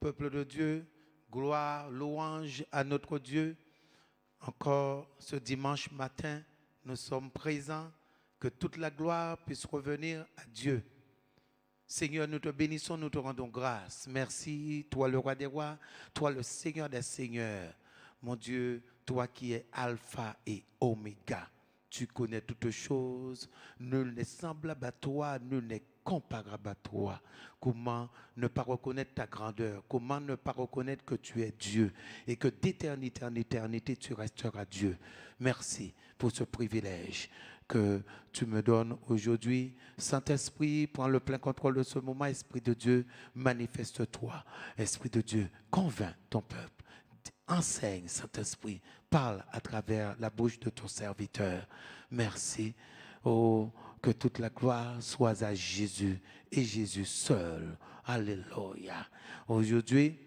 peuple de Dieu, gloire, louange à notre Dieu. Encore ce dimanche matin, nous sommes présents. Que toute la gloire puisse revenir à Dieu. Seigneur, nous te bénissons, nous te rendons grâce. Merci, toi le roi des rois, toi le Seigneur des seigneurs. Mon Dieu, toi qui es Alpha et Oméga. Tu connais toutes choses. Nul n'est semblable à toi, nul n'est comparable à toi. Comment ne pas reconnaître ta grandeur? Comment ne pas reconnaître que tu es Dieu et que d'éternité en éternité, tu resteras Dieu? Merci pour ce privilège que tu me donnes aujourd'hui. Saint-Esprit, prends le plein contrôle de ce moment. Esprit de Dieu, manifeste-toi. Esprit de Dieu, convainc ton peuple. Enseigne, Saint-Esprit. Parle à travers la bouche de ton serviteur. Merci. Oh, que toute la gloire soit à Jésus et Jésus seul. Alléluia. Aujourd'hui,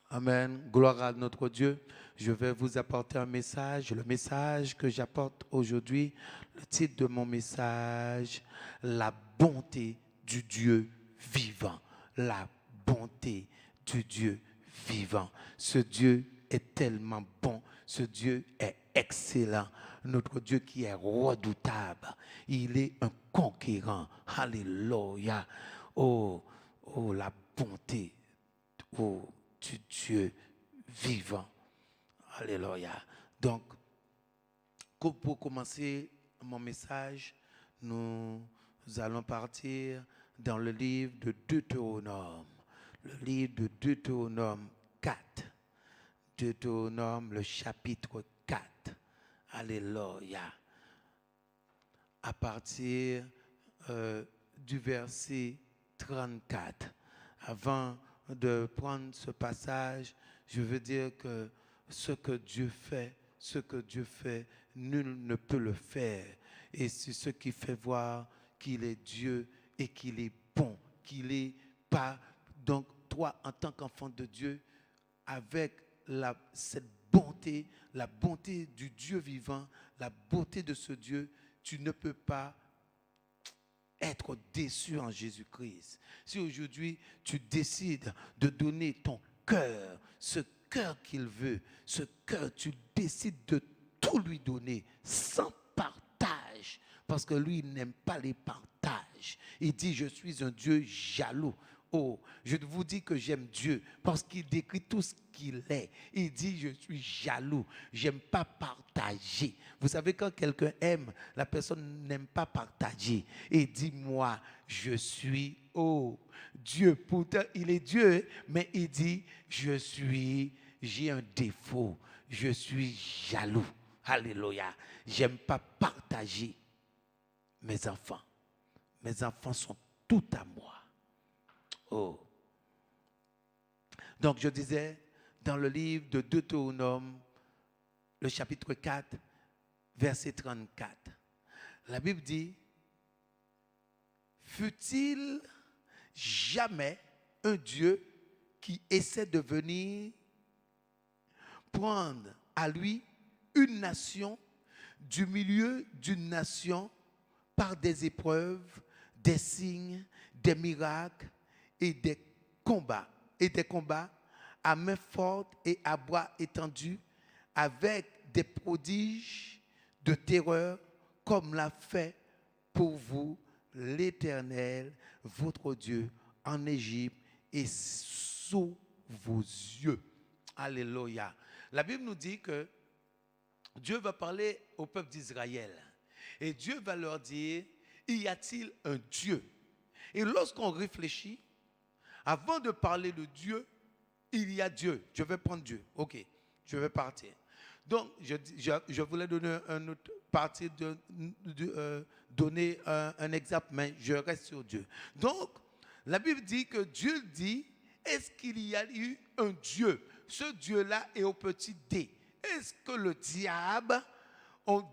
amen. Gloire à notre Dieu. Je vais vous apporter un message. Le message que j'apporte aujourd'hui, le titre de mon message, la bonté du Dieu vivant. La bonté du Dieu vivant. Ce Dieu est tellement bon. Ce Dieu est excellent. Notre Dieu qui est redoutable. Il est un conquérant. Alléluia. Oh, oh, la bonté. Oh, du Dieu vivant. Alléluia. Donc, pour commencer mon message, nous allons partir dans le livre de Deutéronome. Le livre de Deutéronome 4. Deutéronome, le chapitre 4. Alléluia. À partir du verset 34. Avant de prendre ce passage, je veux dire que ce que Dieu fait, nul ne peut le faire. Et c'est ce qui fait voir qu'il est Dieu et qu'il est bon, qu'il est pas. Donc toi, en tant qu'enfant de Dieu, avec cette bonté, la bonté du Dieu vivant, la beauté de ce Dieu, tu ne peux pas être déçu en Jésus-Christ. Si aujourd'hui tu décides de donner ton cœur, ce cœur qu'il veut, ce cœur, tu décides de tout lui donner sans partage, parce que lui il n'aime pas les partages. Il dit je suis un Dieu jaloux. Oh, je vous dis que j'aime Dieu parce qu'il décrit tout ce qu'il est. Il dit je suis jaloux, j'aime pas partager. Vous savez quand quelqu'un aime, la personne n'aime pas partager. Et dit moi, je suis Dieu. Pourtant il est Dieu, mais il dit j'ai un défaut, je suis jaloux. Alléluia. J'aime pas partager mes enfants. Mes enfants sont tout à moi. Oh. Donc je disais, dans le livre de Deutéronome, le chapitre 4, verset 34, la Bible dit, fut-il jamais un Dieu qui essaie de venir prendre à lui une nation du milieu d'une nation par des épreuves, des signes, des miracles, et des combats à main forte et à bras étendus, avec des prodiges de terreur, comme l'a fait pour vous l'Éternel, votre Dieu, en Égypte et sous vos yeux. Alléluia. La Bible nous dit que Dieu va parler au peuple d'Israël. Et Dieu va leur dire, y a-t-il un Dieu? Et lorsqu'on réfléchit, avant de parler de Dieu, il y a Dieu. Je vais prendre Dieu. Ok, je vais partir. Donc, je voulais donner un autre parti, donner un exemple, mais je reste sur Dieu. Donc, la Bible dit que Dieu dit, est-ce qu'il y a eu un Dieu? Ce Dieu-là est au petit d. Est-ce que le diable,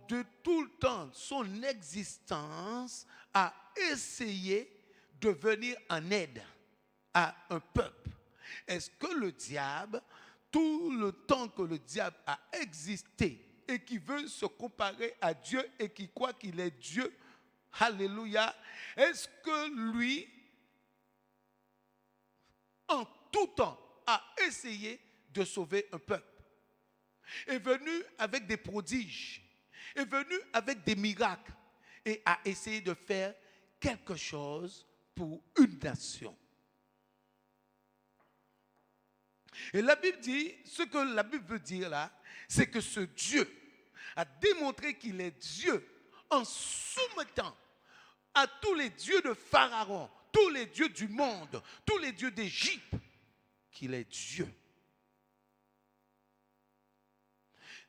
de tout le temps, son existence, a essayé de venir en aide à un peuple? Est-ce que le diable, tout le temps que le diable a existé et qui veut se comparer à Dieu et qui croit qu'il est Dieu, alléluia, est-ce que lui, en tout temps a essayé de sauver un peuple. Est venu avec des prodiges, est venu avec des miracles et a essayé de faire quelque chose pour une nation. Et la Bible dit, ce que la Bible veut dire là, c'est que ce Dieu a démontré qu'il est Dieu en soumettant à tous les dieux de Pharaon, tous les dieux du monde, tous les dieux d'Égypte, qu'il est Dieu.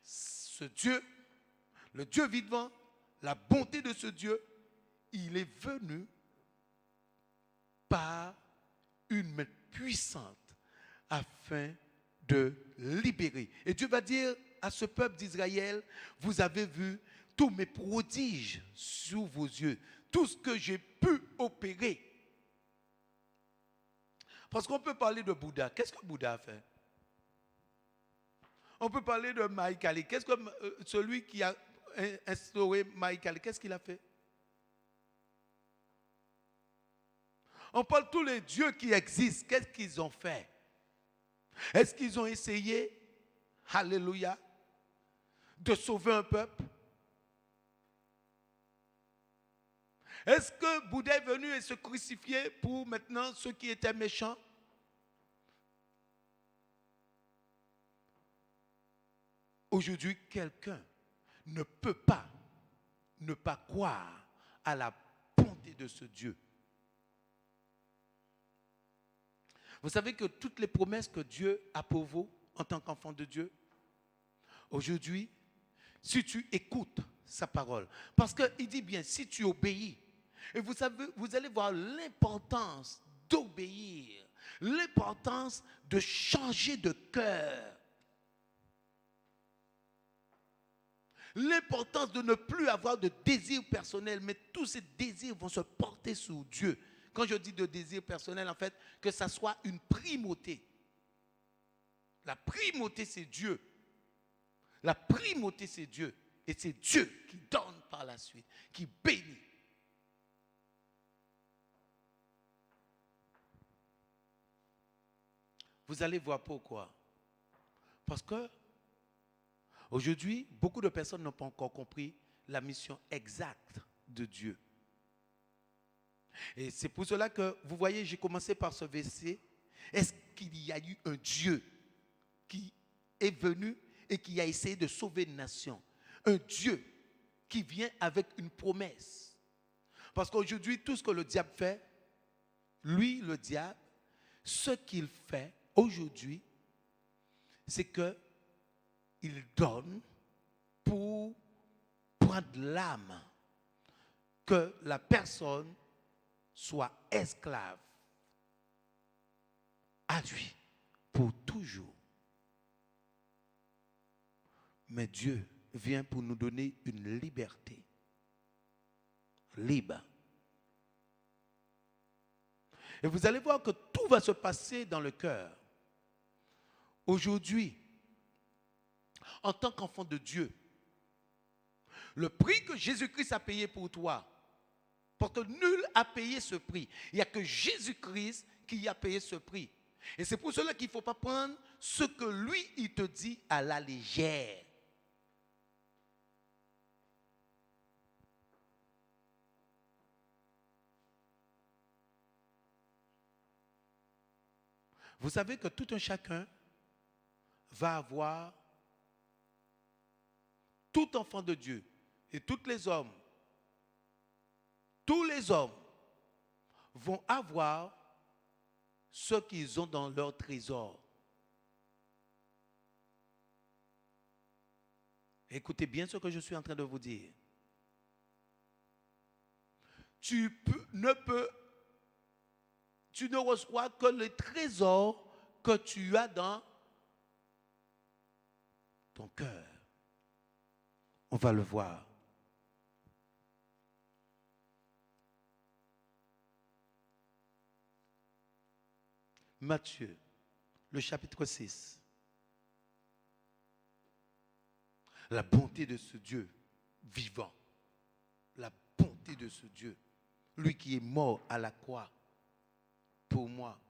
Ce Dieu, le Dieu vivant, la bonté de ce Dieu, il est venu par une main puissante afin de libérer. Et Dieu va dire à ce peuple d'Israël, vous avez vu tous mes prodiges sous vos yeux, tout ce que j'ai pu opérer. Parce qu'on peut parler de Bouddha. Qu'est-ce que Bouddha a fait? On peut parler de Maïkali. Qu'est-ce que celui qui a instauré Maïkali, qu'est-ce qu'il a fait? On parle de tous les dieux qui existent. Qu'est-ce qu'ils ont fait? Est-ce qu'ils ont essayé, alléluia, de sauver un peuple? Est-ce que Bouddha est venu et se crucifier pour maintenant ceux qui étaient méchants? Aujourd'hui, quelqu'un ne peut pas ne pas croire à la bonté de ce Dieu. Vous savez que toutes les promesses que Dieu a pour vous en tant qu'enfant de Dieu, aujourd'hui, si tu écoutes sa parole, parce qu'il dit bien, si tu obéis, et vous savez, vous allez voir l'importance d'obéir, l'importance de changer de cœur, l'importance de ne plus avoir de désir personnel, mais tous ces désirs vont se porter sur Dieu. Quand je dis de désir personnel, en fait, que ça soit une primauté. La primauté, c'est Dieu. La primauté, c'est Dieu. Et c'est Dieu qui donne par la suite, qui bénit. Vous allez voir pourquoi. Parce que aujourd'hui, beaucoup de personnes n'ont pas encore compris la mission exacte de Dieu. Et c'est pour cela que, vous voyez, j'ai commencé par ce verset. Est-ce qu'il y a eu un Dieu qui est venu et qui a essayé de sauver une nation? Un Dieu qui vient avec une promesse. Parce qu'aujourd'hui, tout ce que le diable fait, lui, le diable, ce qu'il fait aujourd'hui, c'est qu'il donne pour prendre l'âme, que la personne soit esclave à lui pour toujours. Mais Dieu vient pour nous donner une liberté libre. Et vous allez voir que tout va se passer dans le cœur. Aujourd'hui, en tant qu'enfant de Dieu, le prix que Jésus-Christ a payé pour toi, parce que nul n'a payé ce prix. Il n'y a que Jésus-Christ qui a payé ce prix. Et c'est pour cela qu'il ne faut pas prendre ce que lui, il te dit à la légère. Vous savez que tout un chacun va avoir, tout enfant de Dieu et tous les hommes vont avoir ce qu'ils ont dans leur trésor. Écoutez bien ce que je suis en train de vous dire. Tu ne reçois que les trésors que tu as dans ton cœur. On va le voir. Matthieu, le chapitre 6. La bonté de ce Dieu vivant. La bonté de ce Dieu. Lui qui est mort à la croix pour moi.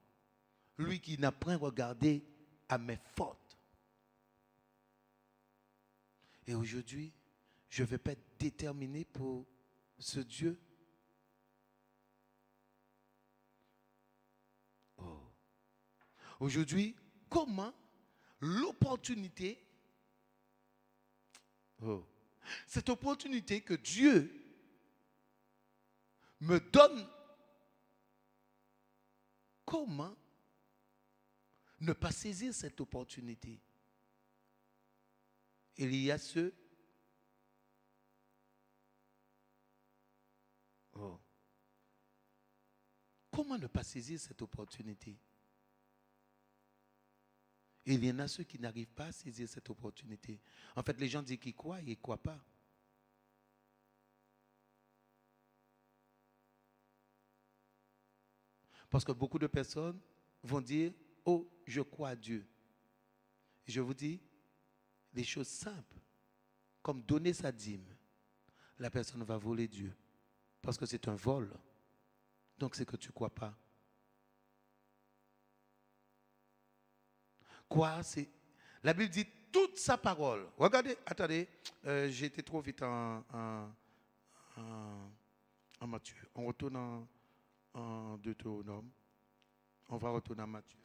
lui qui n'a point regardé à mes fautes. Et aujourd'hui, je ne vais pas être déterminé pour ce Dieu. Oh. Aujourd'hui, comment l'opportunité, cette opportunité que Dieu me donne, comment ne pas saisir cette opportunité? Il y a ceux Comment ne pas saisir cette opportunité? Il y en a ceux qui n'arrivent pas à saisir cette opportunité. En fait, les gens disent qu'ils croient et ils ne croient pas. Parce que beaucoup de personnes vont dire, oh, je crois à Dieu. Je vous dis, des choses simples, comme donner sa dîme, la personne va voler Dieu. Parce que c'est un vol. Donc c'est que tu ne crois pas. Quoi, c'est... La Bible dit toute sa parole. Regardez, attendez, j'ai été trop vite en Matthieu. On retourne en Deutéronome. On va retourner à Matthieu.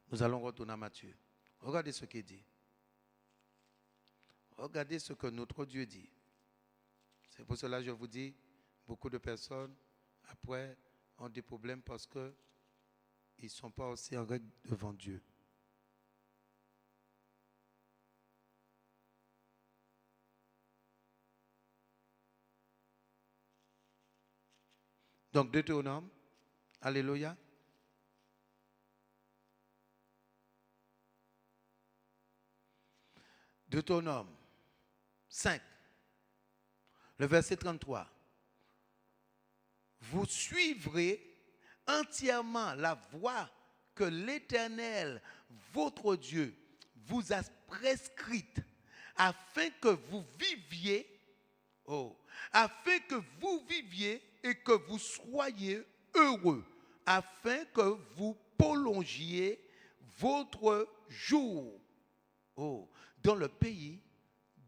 Nous allons retourner à Matthieu. Regardez ce qu'il dit. Regardez ce que notre Dieu dit. C'est pour cela que je vous dis, beaucoup de personnes, après, ont des problèmes parce qu'ils ne sont pas aussi en règle devant Dieu. Donc, Deutéronome, alléluia. Deutéronome 5, le verset 33. Vous suivrez entièrement la voie que l'Éternel, votre Dieu, vous a prescrite, afin que vous viviez, afin que vous viviez et que vous soyez heureux, afin que vous prolongiez votre jour dans le pays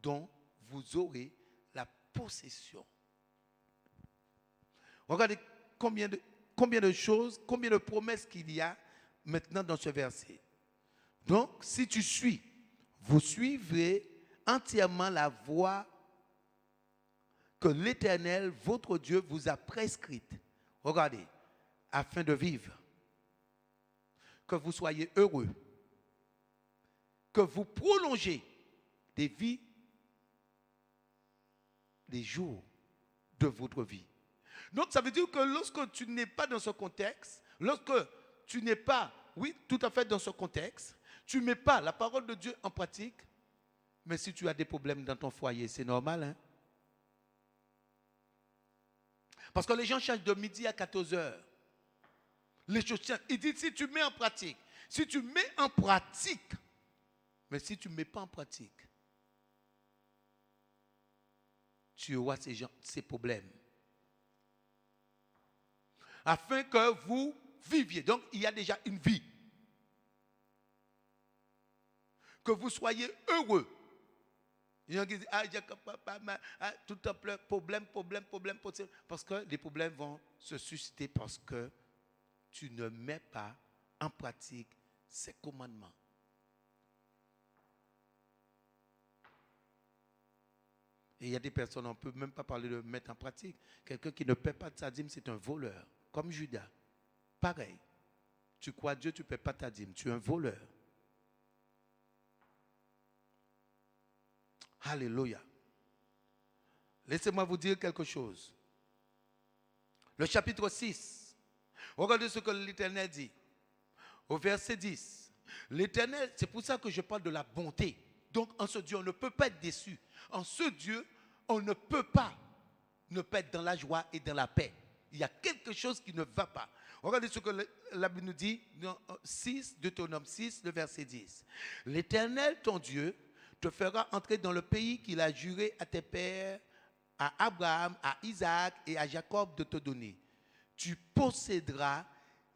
dont vous aurez la possession. Regardez combien de choses, combien de promesses qu'il y a maintenant dans ce verset. Donc, si tu suis, vous suivrez entièrement la voie que l'Éternel, votre Dieu, vous a prescrite. Regardez, afin de vivre, que vous soyez heureux, que vous prolongez des vies, des jours de votre vie. Donc, ça veut dire que lorsque tu n'es pas dans ce contexte, lorsque tu n'es pas, oui, tout à fait dans ce contexte, tu ne mets pas la parole de Dieu en pratique, mais si tu as des problèmes dans ton foyer, c'est normal, hein? Parce que les gens cherchent de midi à 14 heures. Les choses cherchent. Ils disent, si tu mets en pratique, mais si tu ne mets pas en pratique, tu auras ces problèmes. Afin que vous viviez. Donc, il y a déjà une vie. Que vous soyez heureux. Il y en a qui disent, tout un problème. Parce que les problèmes vont se susciter parce que tu ne mets pas en pratique ces commandements. Et il y a des personnes, on ne peut même pas parler de mettre en pratique. Quelqu'un qui ne paie pas de sa dîme, c'est un voleur. Comme Judas. Pareil. Tu crois Dieu, tu ne paies pas ta dîme. Tu es un voleur. Alléluia. Laissez-moi vous dire quelque chose. Le chapitre 6. Regardez ce que l'Éternel dit. Au verset 10. L'Éternel, c'est pour ça que je parle de la bonté. Donc, en ce Dieu, on ne peut pas être déçu. En ce Dieu, on ne peut pas ne pas être dans la joie et dans la paix. Il y a quelque chose qui ne va pas. Regardez ce que la Bible nous dit dans Deutéronome 6, le verset 10. L'Éternel, ton Dieu, te fera entrer dans le pays qu'il a juré à tes pères, à Abraham, à Isaac et à Jacob de te donner. tu posséderas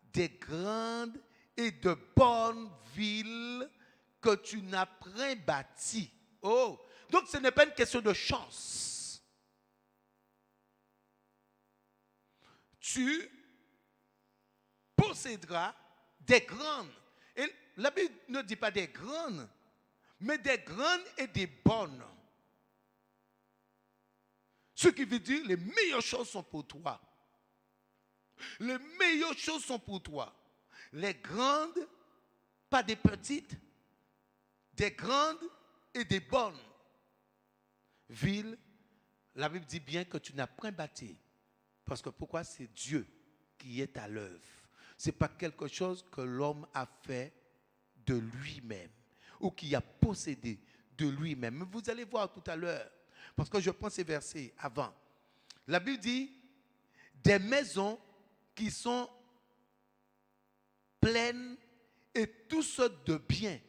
des grandes et de bonnes villes que tu n'as point bâties. Oh, donc ce n'est pas une question de chance. Tu posséderas des grandes. Et la Bible ne dit pas des grandes, mais des grandes et des bonnes. Ce qui veut dire les meilleures choses sont pour toi. Les meilleures choses sont pour toi. Les grandes, pas des petites, des grandes et des bonnes villes. La Bible dit bien que tu n'as point bâti. Parce que pourquoi? C'est Dieu qui est à l'œuvre. Ce n'est pas quelque chose que l'homme a fait de lui-même ou qui a possédé de lui-même. Mais vous allez voir tout à l'heure, parce que je prends ces versets avant. La Bible dit des maisons qui sont pleines et toutes sortes de biens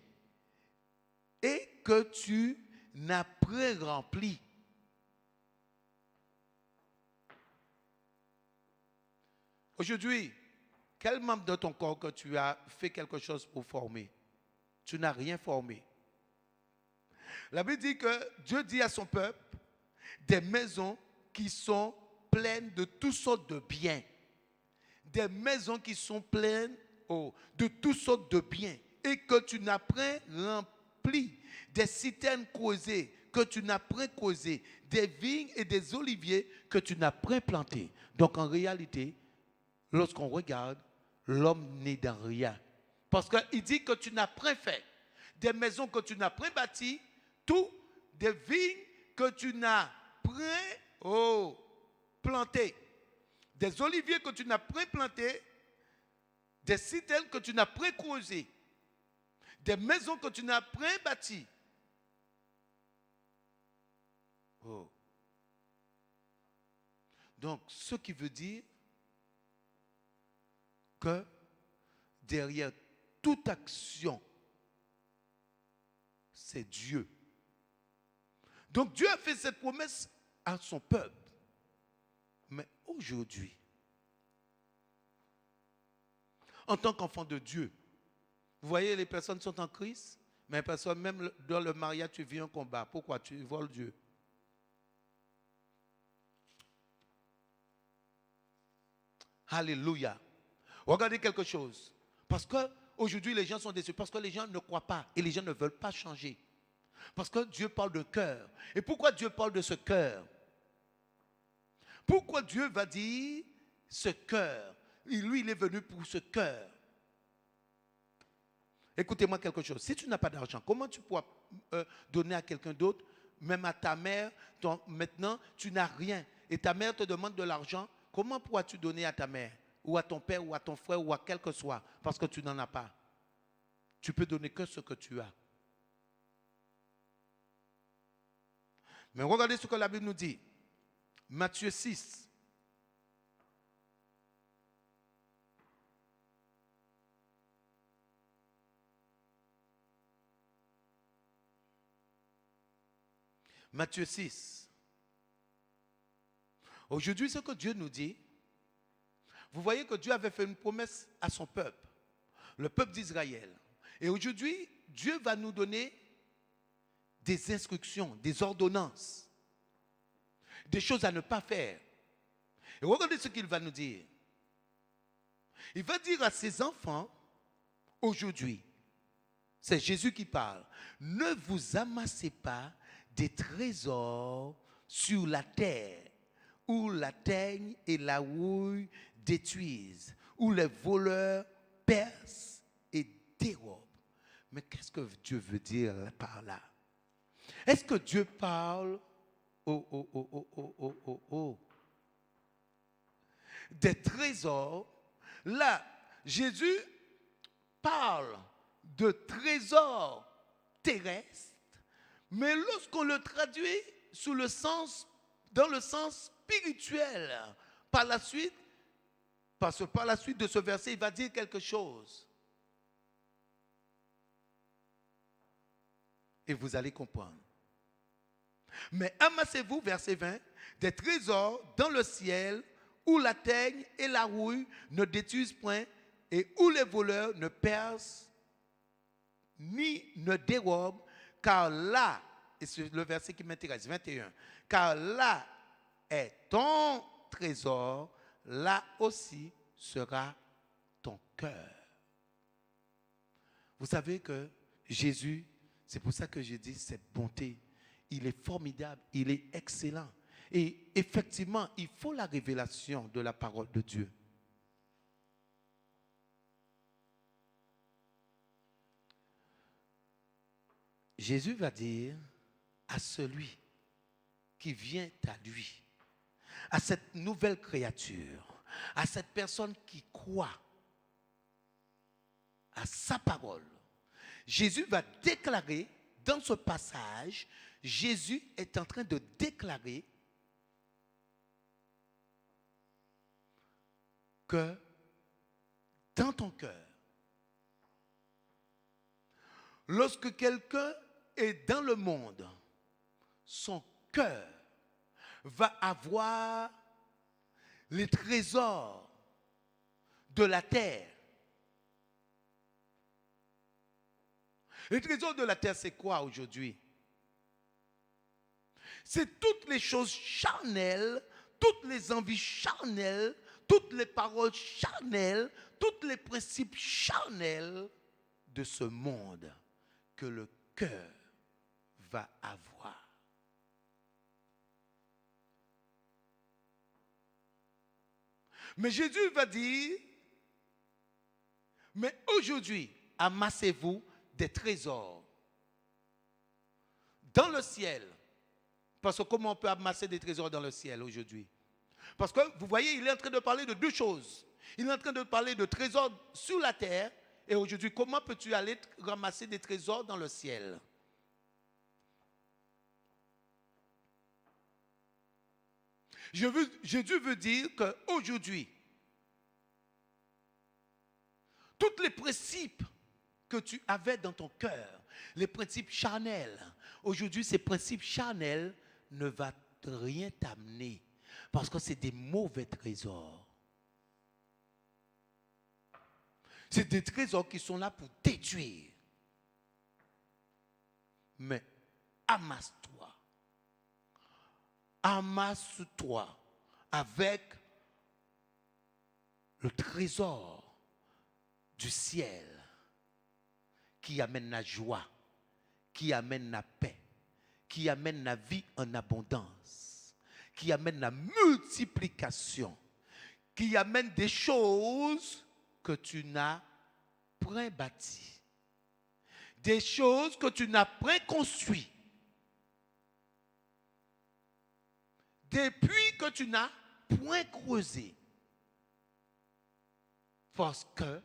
et que tu n'as pas rempli. Aujourd'hui, quel membre de ton corps que tu as fait quelque chose pour former? Tu n'as rien formé. La Bible dit que Dieu dit à son peuple des maisons qui sont pleines de toutes sortes de biens. Des maisons qui sont pleines de toutes sortes de biens et que tu n'as pas rempli. Des citernes creusées que tu n'as pas creusées. Des vignes et des oliviers que tu n'as pas plantés. Donc en réalité, lorsqu'on regarde, l'homme n'est dans rien. Parce qu'il dit que tu n'as pas fait. Des maisons que tu n'as pas bâties, tout, des vignes que tu n'as pas plantées. Des oliviers que tu n'as pas plantés, des citernes que tu n'as pas creusées, des maisons que tu n'as pas bâties. Oh. Donc, ce qui veut dire que derrière toute action, c'est Dieu. Donc Dieu a fait cette promesse à son peuple. Mais aujourd'hui, en tant qu'enfant de Dieu, vous voyez, les personnes sont en crise, mais les personnes, même dans le mariage, tu vis un combat. Pourquoi? Tu voles Dieu. Alléluia. Regardez quelque chose. Parce qu'aujourd'hui, les gens sont déçus. Parce que les gens ne croient pas et les gens ne veulent pas changer. Parce que Dieu parle de cœur. Et pourquoi Dieu parle de ce cœur? Pourquoi Dieu va dire ce cœur? Lui, il est venu pour ce cœur. Écoutez-moi quelque chose. Si tu n'as pas d'argent, comment tu pourras donner à quelqu'un d'autre, même à ta mère? Maintenant, tu n'as rien. Et ta mère te demande de l'argent. Comment pourras-tu donner à ta mère? Ou à ton père, ou à ton frère, ou à quel que soit? Parce que tu n'en as pas. Tu peux donner que ce que tu as. Mais regardez ce que la Bible nous dit. Matthieu 6. Matthieu 6. Aujourd'hui, ce que Dieu nous dit, vous voyez que Dieu avait fait une promesse à son peuple, le peuple d'Israël. Et aujourd'hui, Dieu va nous donner des instructions, des ordonnances, des choses à ne pas faire. Et regardez ce qu'il va nous dire. Il va dire à ses enfants, aujourd'hui, c'est Jésus qui parle, ne vous amassez pas des trésors sur la terre, où la teigne et la houille détruisent, où les voleurs percent et dérobent. Mais qu'est-ce que Dieu veut dire par là? Est-ce que Dieu parle des trésors? Là, Jésus parle de trésors terrestres, mais lorsqu'on le traduit dans le sens spirituel, par la suite, parce que par la suite de ce verset, il va dire quelque chose. Et vous allez comprendre. Mais amassez-vous, verset 20, des trésors dans le ciel où la teigne et la rouille ne détruisent point, et où les voleurs ne percent ni ne dérobent, car là, et c'est le verset qui m'intéresse, 21, car là est ton trésor, là aussi sera ton cœur. Vous savez que Jésus, c'est pour ça que je dis cette bonté, il est formidable, il est excellent. Et effectivement, il faut la révélation de la parole de Dieu. Jésus va dire à celui qui vient à lui, à cette nouvelle créature, à cette personne qui croit à sa parole, Jésus va déclarer, dans ce passage, Jésus est en train de déclarer que dans ton cœur, lorsque quelqu'un est dans le monde, son cœur va avoir les trésors de la terre. Les trésors de la terre, c'est quoi aujourd'hui? C'est toutes les choses charnelles, toutes les envies charnelles, toutes les paroles charnelles, tous les principes charnels de ce monde que le cœur va avoir. Mais Jésus va dire, mais aujourd'hui, amassez-vous des trésors dans le ciel. Parce que comment on peut amasser des trésors dans le ciel aujourd'hui? Parce que vous voyez, il est en train de parler de deux choses. Il est en train de parler de trésors sur la terre. Et aujourd'hui, comment peux-tu aller ramasser des trésors dans le ciel? Jésus veut dire qu'aujourd'hui, tous les principes que tu avais dans ton cœur, les principes charnels, aujourd'hui, ces principes charnels ne vont rien t'amener parce que c'est des mauvais trésors. C'est des trésors qui sont là pour détruire. Mais amasse-toi. Amasse-toi avec le trésor du ciel qui amène la joie, qui amène la paix, qui amène la vie en abondance, qui amène la multiplication, qui amène des choses que tu n'as point bâties, des choses que tu n'as point construites, des puits que tu n'as point creusés. Parce que,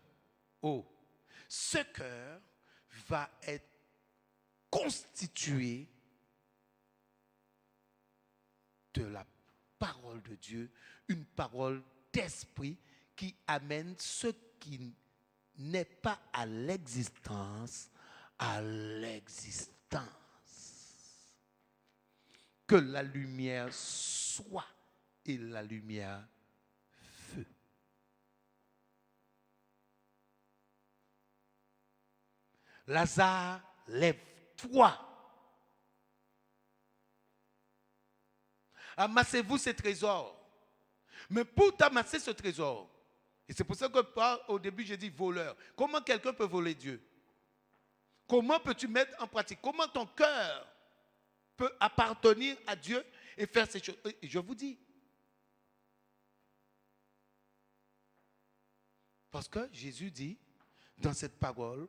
ce cœur va être constitué de la parole de Dieu, une parole d'esprit qui amène ce qui n'est pas à l'existence, à l'existence. Que la lumière soit et la lumière feu. Lazare, lève-toi. Amassez-vous ces trésors. Mais pour t'amasser ce trésor, et c'est pour ça que au début j'ai dit voleur. Comment quelqu'un peut voler Dieu? Comment peux-tu mettre en pratique? Comment ton cœur peut appartenir à Dieu et faire ces choses? Et je vous dis. Parce que Jésus dit dans cette parole,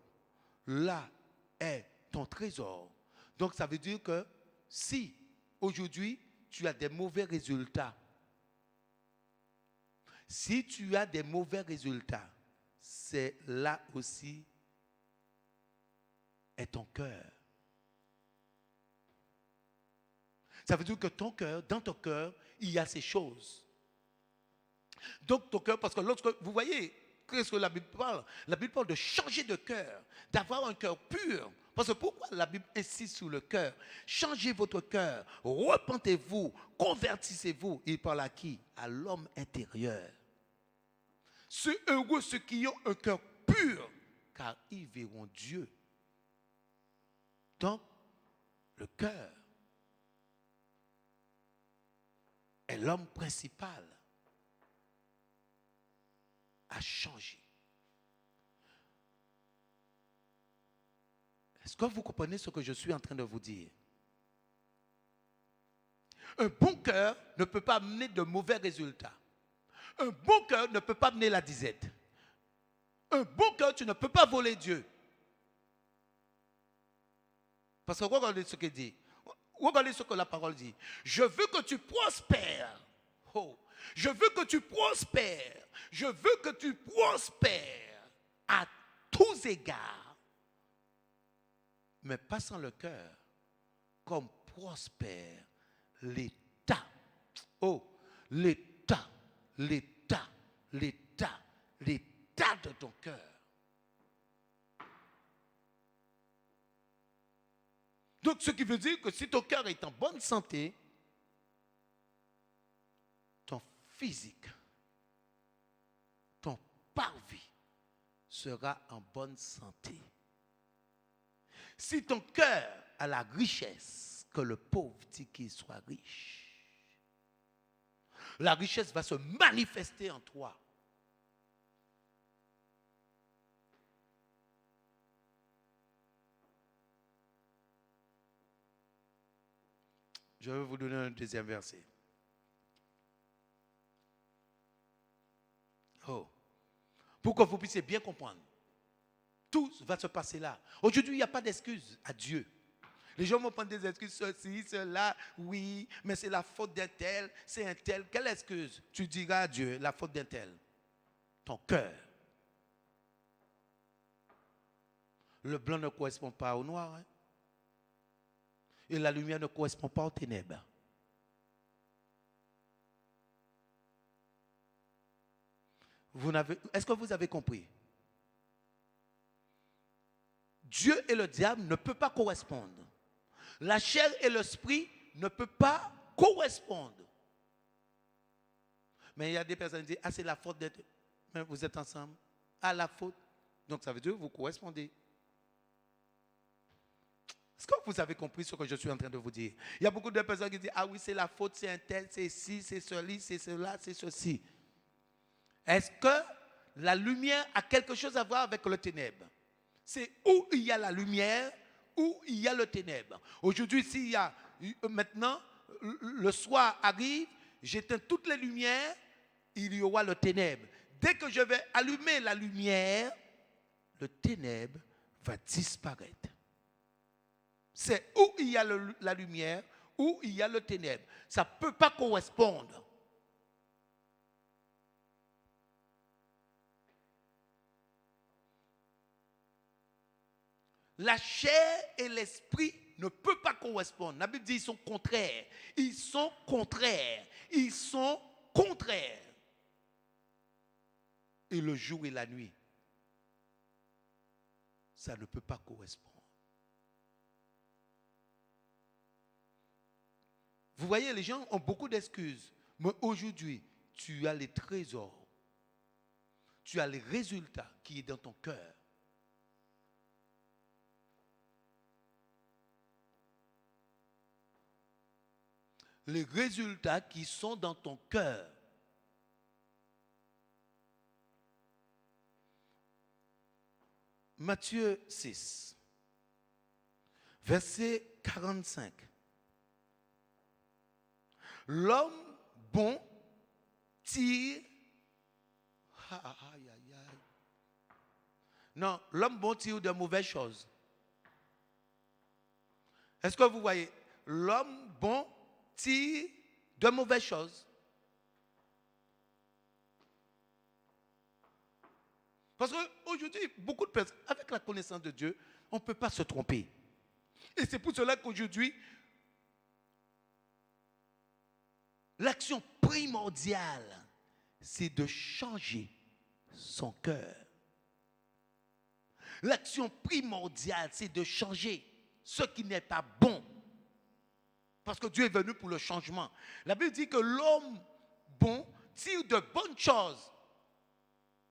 là est ton trésor. Donc ça veut dire que si aujourd'hui tu as des mauvais résultats, si tu as des mauvais résultats, c'est là aussi est ton cœur. Ça veut dire que ton cœur, dans ton cœur, il y a ces choses. Donc ton cœur, parce que lorsque vous voyez, qu'est-ce que la Bible parle? La Bible parle de changer de cœur, d'avoir un cœur pur Parce que pourquoi la Bible insiste sur le cœur? Changez votre cœur, repentez-vous, convertissez-vous. Il parle à qui? À l'homme intérieur. Ceux heureux, ceux qui ont un cœur pur, car ils verront Dieu. Donc, le cœur est l'homme principal à changer. Est-ce que vous comprenez ce que je suis en train de vous dire? Un bon cœur ne peut pas amener de mauvais résultats. Un bon cœur ne peut pas amener la disette. Un bon cœur, tu ne peux pas voler Dieu. Parce que regardez ce qu'il dit. Regardez ce que la parole dit. Je veux que tu prospères. Oh. Je veux que tu prospères. Je veux que tu prospères à tous égards. Mais pas sans le cœur. Comme prospère l'État. Oh, l'État, l'État, l'État, l'État de ton cœur. Donc, ce qui veut dire que si ton cœur est en bonne santé, ton physique, ton parvis sera en bonne santé. Si ton cœur a la richesse, que le pauvre dit qu'il soit riche, la richesse va se manifester en toi. Je vais vous donner un deuxième verset. Oh. Pour que vous puissiez bien comprendre. Tout va se passer là. Aujourd'hui, il n'y a pas d'excuse à Dieu. Les gens vont prendre des excuses, ceci, cela, oui, mais c'est la faute d'un tel, c'est un tel. Quelle excuse tu diras à Dieu, la faute d'un tel? Ton cœur. Le blanc ne correspond pas au noir. Hein? Et la lumière ne correspond pas aux ténèbres. Est-ce que vous avez compris? Dieu et le diable ne peuvent pas correspondre. La chair et l'esprit ne peuvent pas correspondre. Mais il y a des personnes qui disent, ah, c'est la faute d'être. Mais vous êtes ensemble. Ah, la faute. Donc ça veut dire que vous correspondez. Est-ce que vous avez compris ce que je suis en train de vous dire? Il y a beaucoup de personnes qui disent, ah oui, c'est la faute, c'est un tel, c'est ci, c'est cela, c'est cela, c'est ceci. Est-ce que la lumière a quelque chose à voir avec le ténèbre? C'est où il y a la lumière, où il y a le ténèbre. Aujourd'hui, s'il y a, maintenant, le soir arrive, j'éteins toutes les lumières, il y aura le ténèbre. Dès que je vais allumer la lumière, le ténèbre va disparaître. C'est où il y a la lumière, où il y a le ténèbre. Ça ne peut pas correspondre. La chair et l'esprit ne peuvent pas correspondre. La Bible dit qu'ils sont contraires. Ils sont contraires. Ils sont contraires. Et le jour et la nuit, ça ne peut pas correspondre. Vous voyez, les gens ont beaucoup d'excuses. Mais aujourd'hui, tu as les trésors. Tu as les résultats qui sont dans ton cœur. Les résultats qui sont dans ton cœur. Matthieu 6, verset 45. L'homme bon tire. Non, l'homme bon tire de mauvaises choses. Est-ce que vous voyez? L'homme bon tire de mauvaises choses. Parce qu'aujourd'hui, beaucoup de personnes, avec la connaissance de Dieu, on ne peut pas se tromper. Et c'est pour cela qu'aujourd'hui, l'action primordiale, c'est de changer son cœur. L'action primordiale, c'est de changer ce qui n'est pas bon. Parce que Dieu est venu pour le changement. La Bible dit que l'homme bon tire de bonnes choses.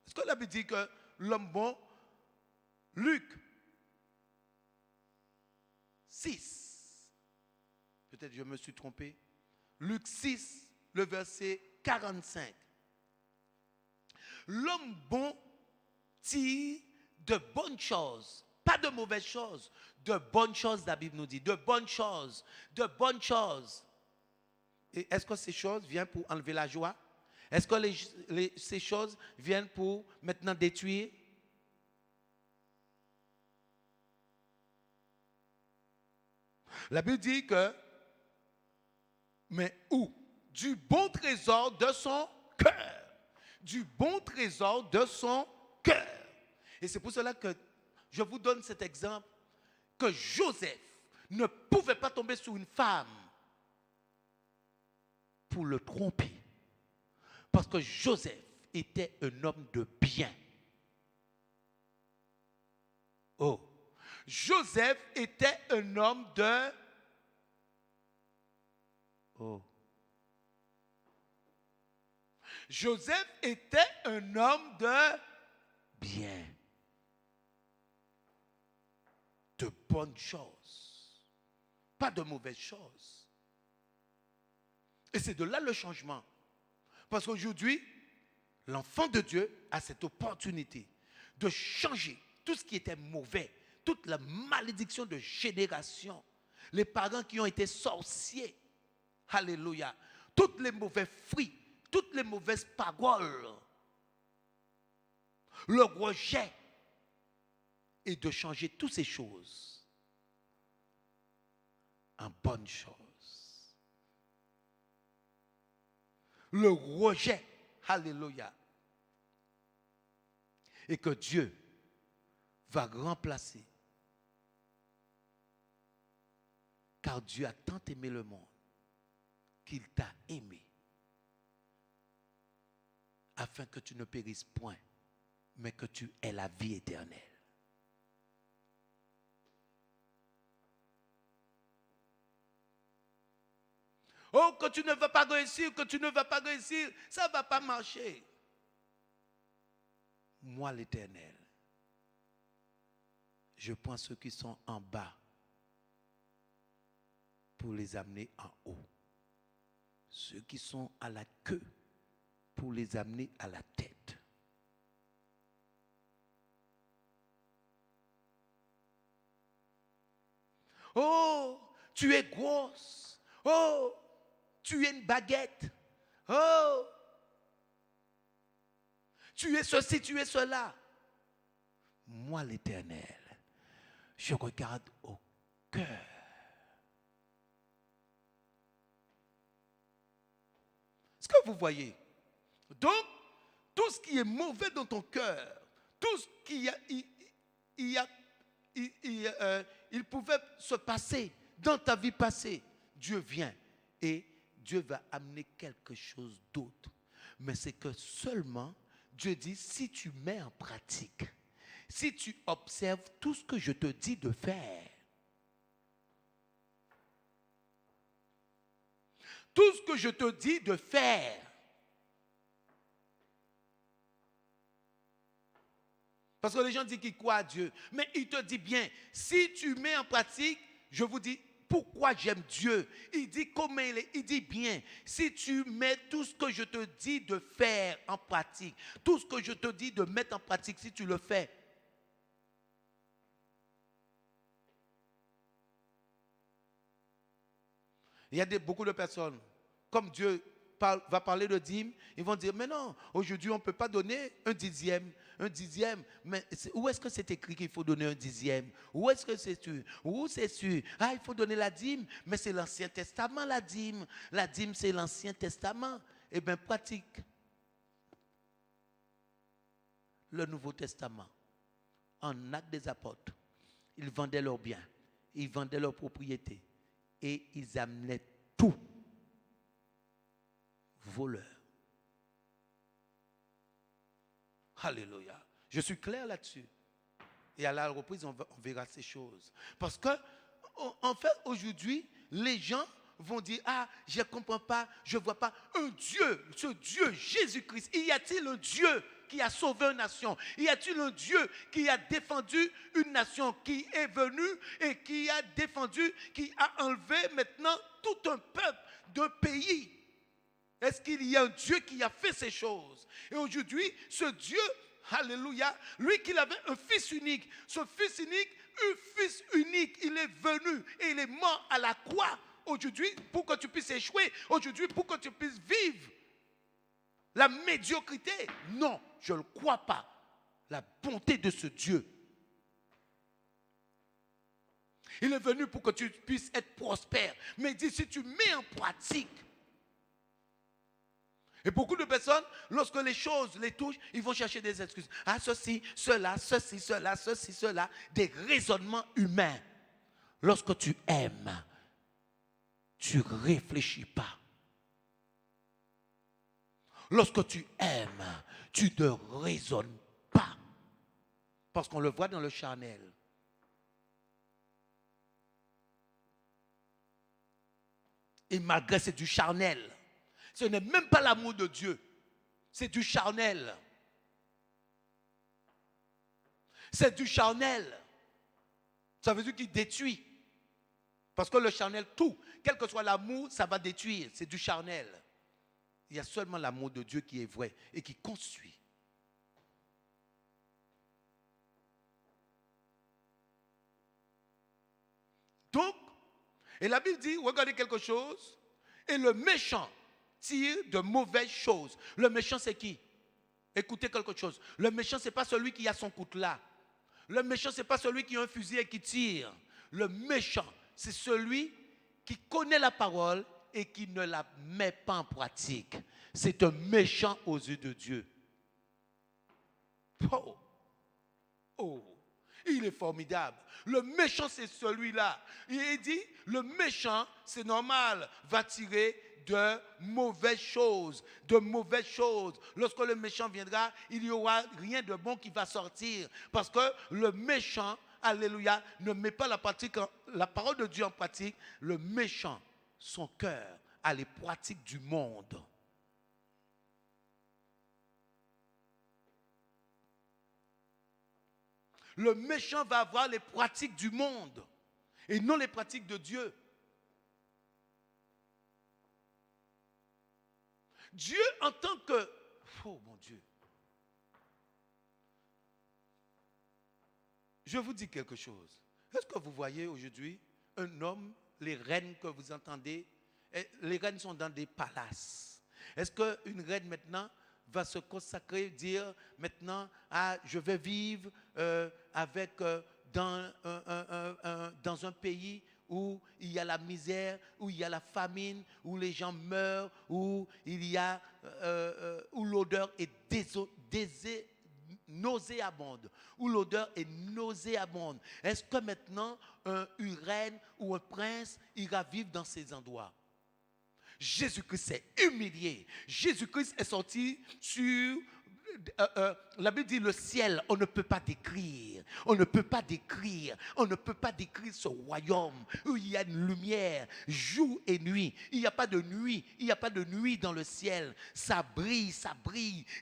Est-ce que la Bible dit que l'homme bon, Luc 6, peut-être je me suis trompé, Luc 6, le verset 45. L'homme bon tire de bonnes choses, pas de mauvaises choses, de bonnes choses, la Bible nous dit, de bonnes choses, de bonnes choses. Et est-ce que ces choses viennent pour enlever la joie? Est-ce que ces choses viennent pour maintenant détruire? La Bible dit que, mais où? Du bon trésor de son cœur. Du bon trésor de son cœur. Et c'est pour cela que je vous donne cet exemple, que Joseph ne pouvait pas tomber sur une femme pour le tromper. Parce que Joseph était un homme de bien. Oh. Joseph était un homme de... Oh. Joseph était un homme de bien. De bonnes choses. Pas de mauvaises choses. Et c'est de là le changement. Parce qu'aujourd'hui, l'enfant de Dieu a cette opportunité de changer tout ce qui était mauvais, toute la malédiction de génération, les parents qui ont été sorciers, alléluia, tous les mauvais fruits, toutes les mauvaises paroles, le rejet, et de changer toutes ces choses en bonnes choses. Le rejet, alléluia, et que Dieu va remplacer. Car Dieu a tant aimé le monde qu'il t'a aimé afin que tu ne périsses point, mais que tu aies la vie éternelle. Oh, que tu ne vas pas réussir, que tu ne vas pas réussir, ça ne va pas marcher. Moi, l'Éternel, je prends ceux qui sont en bas pour les amener en haut. Ceux qui sont à la queue pour les amener à la tête. Oh, tu es grosse. Oh, tu es une baguette. Oh, tu es ceci, tu es cela. Moi, l'Éternel, je regarde au cœur. Est-ce que vous voyez? Donc, tout ce qui est mauvais dans ton cœur, tout ce qui il pouvait se passer dans ta vie passée, Dieu vient et Dieu va amener quelque chose d'autre. Mais c'est que seulement, Dieu dit, si tu mets en pratique, si tu observes tout ce que je te dis de faire, tout ce que je te dis de faire, parce que les gens disent qu'ils croient à Dieu, mais il te dit bien, si tu mets en pratique, je vous dis, pourquoi j'aime Dieu? Il dit comment il est, il dit bien, si tu mets tout ce que je te dis de faire en pratique, tout ce que je te dis de mettre en pratique, si tu le fais, il y a beaucoup de personnes, comme Dieu va parler de dîme, ils vont dire, mais non, aujourd'hui on ne peut pas donner un dixième. Mais où est-ce que c'est écrit qu'il faut donner un dixième? Où est-ce que c'est sûr? Où c'est sûr? Ah, il faut donner la dîme, mais c'est l'Ancien Testament la dîme. La dîme c'est l'Ancien Testament. Eh bien, pratique le Nouveau Testament. En Actes des Apôtres, ils vendaient leurs biens, ils vendaient leurs propriétés et ils amenaient tout. Voleurs. Alléluia. Je suis clair là-dessus. Et à la reprise, on verra ces choses. Parce que, en fait, aujourd'hui, les gens vont dire, ah, je ne comprends pas, je ne vois pas un Dieu, ce Dieu, Jésus-Christ. Y a-t-il un Dieu qui a sauvé une nation? Y a-t-il un Dieu qui a défendu une nation, qui est venu et qui a défendu, qui a enlevé maintenant tout un peuple d'un pays? Est-ce qu'il y a un Dieu qui a fait ces choses? Et aujourd'hui, ce Dieu, alléluia, lui qui avait un fils unique, ce fils unique, il est venu et il est mort à la croix aujourd'hui pour que tu puisses échouer, aujourd'hui pour que tu puisses vivre la médiocrité. Non, je ne le crois pas. La bonté de ce Dieu. Il est venu pour que tu puisses être prospère. Mais il dit, si tu mets en pratique. Et beaucoup de personnes, lorsque les choses les touchent, ils vont chercher des excuses. Ah, ceci, cela, ceci, cela, ceci, cela. Des raisonnements humains. Lorsque tu aimes, tu ne réfléchis pas. Lorsque tu aimes, tu ne raisonnes pas. Parce qu'on le voit dans le charnel. Et malgré c'est du charnel. Ce n'est même pas l'amour de Dieu. C'est du charnel. C'est du charnel. Ça veut dire qu'il détruit. Parce que le charnel, tout, quel que soit l'amour, ça va détruire. C'est du charnel. Il y a seulement l'amour de Dieu qui est vrai et qui construit. Donc, et la Bible dit, regardez quelque chose, et le méchant tire de mauvaises choses. Le méchant, c'est qui? Écoutez quelque chose. Le méchant, ce n'est pas celui qui a son coutelas. Le méchant, ce n'est pas celui qui a un fusil et qui tire. Le méchant, c'est celui qui connaît la parole et qui ne la met pas en pratique. C'est un méchant aux yeux de Dieu. Oh, oh, il est formidable. Le méchant, c'est celui-là. Il dit, le méchant, c'est normal, va tirer de mauvaises choses, de mauvaises choses. Lorsque le méchant viendra, il n'y aura rien de bon qui va sortir. Parce que le méchant, alléluia, ne met pas la parole de Dieu en pratique. Le méchant, son cœur, a les pratiques du monde. Le méchant va avoir les pratiques du monde et non les pratiques de Dieu. Dieu en tant que... Oh mon Dieu. Je vous dis quelque chose. Est-ce que vous voyez aujourd'hui un homme, les reines que vous entendez, les reines sont dans des palaces. Est-ce qu'une reine maintenant va se consacrer, dire maintenant, ah, je vais vivre dans un pays où il y a la misère, où il y a la famine, où les gens meurent, où il y a où l'odeur est nauséabonde, où l'odeur est nauséabonde. Est-ce que maintenant une reine ou un prince ira vivre dans ces endroits? Jésus-Christ s'est humilié. Jésus-Christ est sorti sur... la Bible dit le ciel, on ne peut pas décrire. On ne peut pas décrire. On ne peut pas décrire ce royaume où il y a une lumière, jour et nuit. Il n'y a pas de nuit. Il n'y a pas de nuit dans le ciel. Ça brille.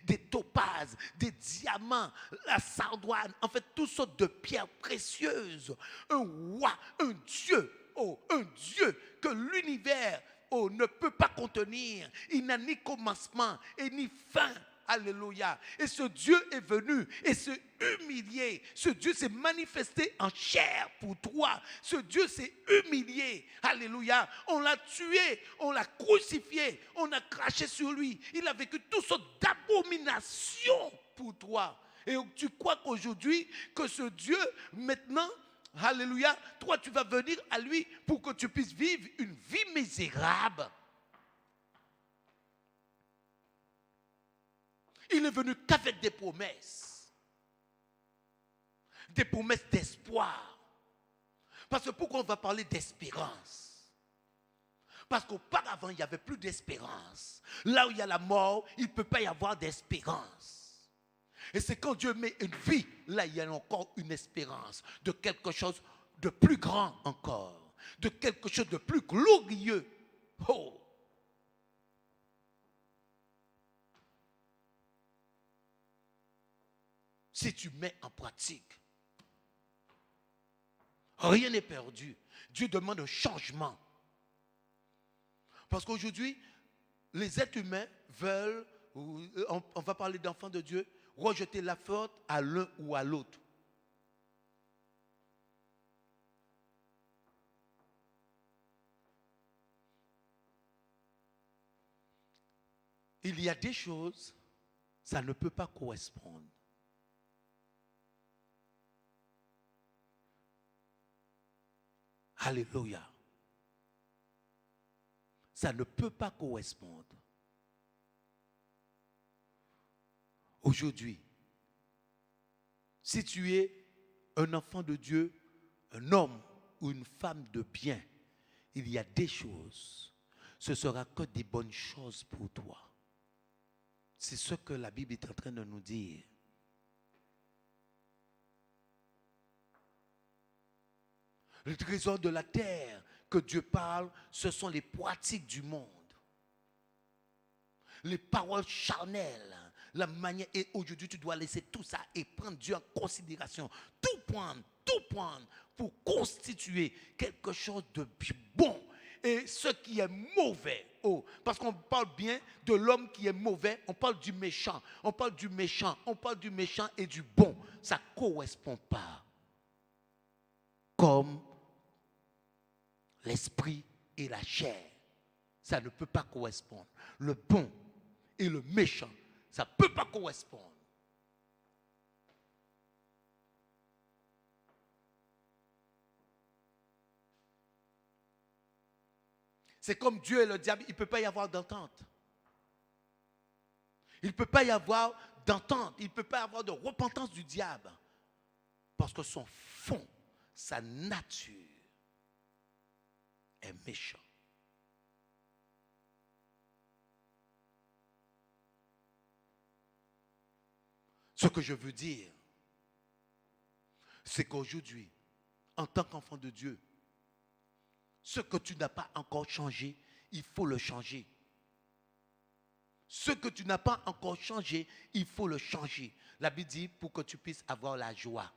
Des topazes, des diamants, la sardoine. En fait, toutes sortes de pierres précieuses. Un roi, un Dieu. Oh, un Dieu que l'univers ne peut pas contenir. Il n'a ni commencement et ni fin. Alléluia. Et ce Dieu est venu et s'est humilié. Ce Dieu s'est manifesté en chair pour toi. Ce Dieu s'est humilié. Alléluia. On l'a tué, on l'a crucifié, on a craché sur lui. Il a vécu toutes sortes d'abominations pour toi. Et tu crois qu'aujourd'hui, que ce Dieu, maintenant, alléluia, toi tu vas venir à lui pour que tu puisses vivre une vie misérable. Il est venu qu'avec des promesses d'espoir. Parce que pourquoi on va parler d'espérance? Parce qu'auparavant, il n'y avait plus d'espérance. Là où il y a la mort, il ne peut pas y avoir d'espérance. Et c'est quand Dieu met une vie, là il y a encore une espérance de quelque chose de plus grand encore, de quelque chose de plus glorieux. Oh! Si tu mets en pratique, rien n'est perdu. Dieu demande un changement. Parce qu'aujourd'hui, les êtres humains veulent, on va parler d'enfants de Dieu, rejeter la faute à l'un ou à l'autre. Il y a des choses, ça ne peut pas correspondre. Alléluia. Ça ne peut pas correspondre. Aujourd'hui, si tu es un enfant de Dieu, un homme ou une femme de bien, il y a des choses. Ce ne sera que des bonnes choses pour toi. C'est ce que la Bible est en train de nous dire. Le trésor de la terre que Dieu parle, ce sont les pratiques du monde. Les paroles charnelles, la manière, et aujourd'hui tu dois laisser tout ça et prendre Dieu en considération. Tout prendre pour constituer quelque chose de bon. Et ce qui est mauvais, parce qu'on parle bien de l'homme qui est mauvais, on parle du méchant, on parle du méchant et du bon. Ça ne correspond pas. Comme l'esprit et la chair. Ça ne peut pas correspondre. Le bon et le méchant, ça ne peut pas correspondre. C'est comme Dieu et le diable, il ne peut pas y avoir d'entente. Il ne peut pas y avoir d'entente, il ne peut pas y avoir de repentance du diable. Parce que son fond, sa nature est méchant. Ce que je veux dire, c'est qu'aujourd'hui, en tant qu'enfant de Dieu, ce que tu n'as pas encore changé, il faut le changer. Ce que tu n'as pas encore changé, il faut le changer. La Bible dit pour que tu puisses avoir la joie,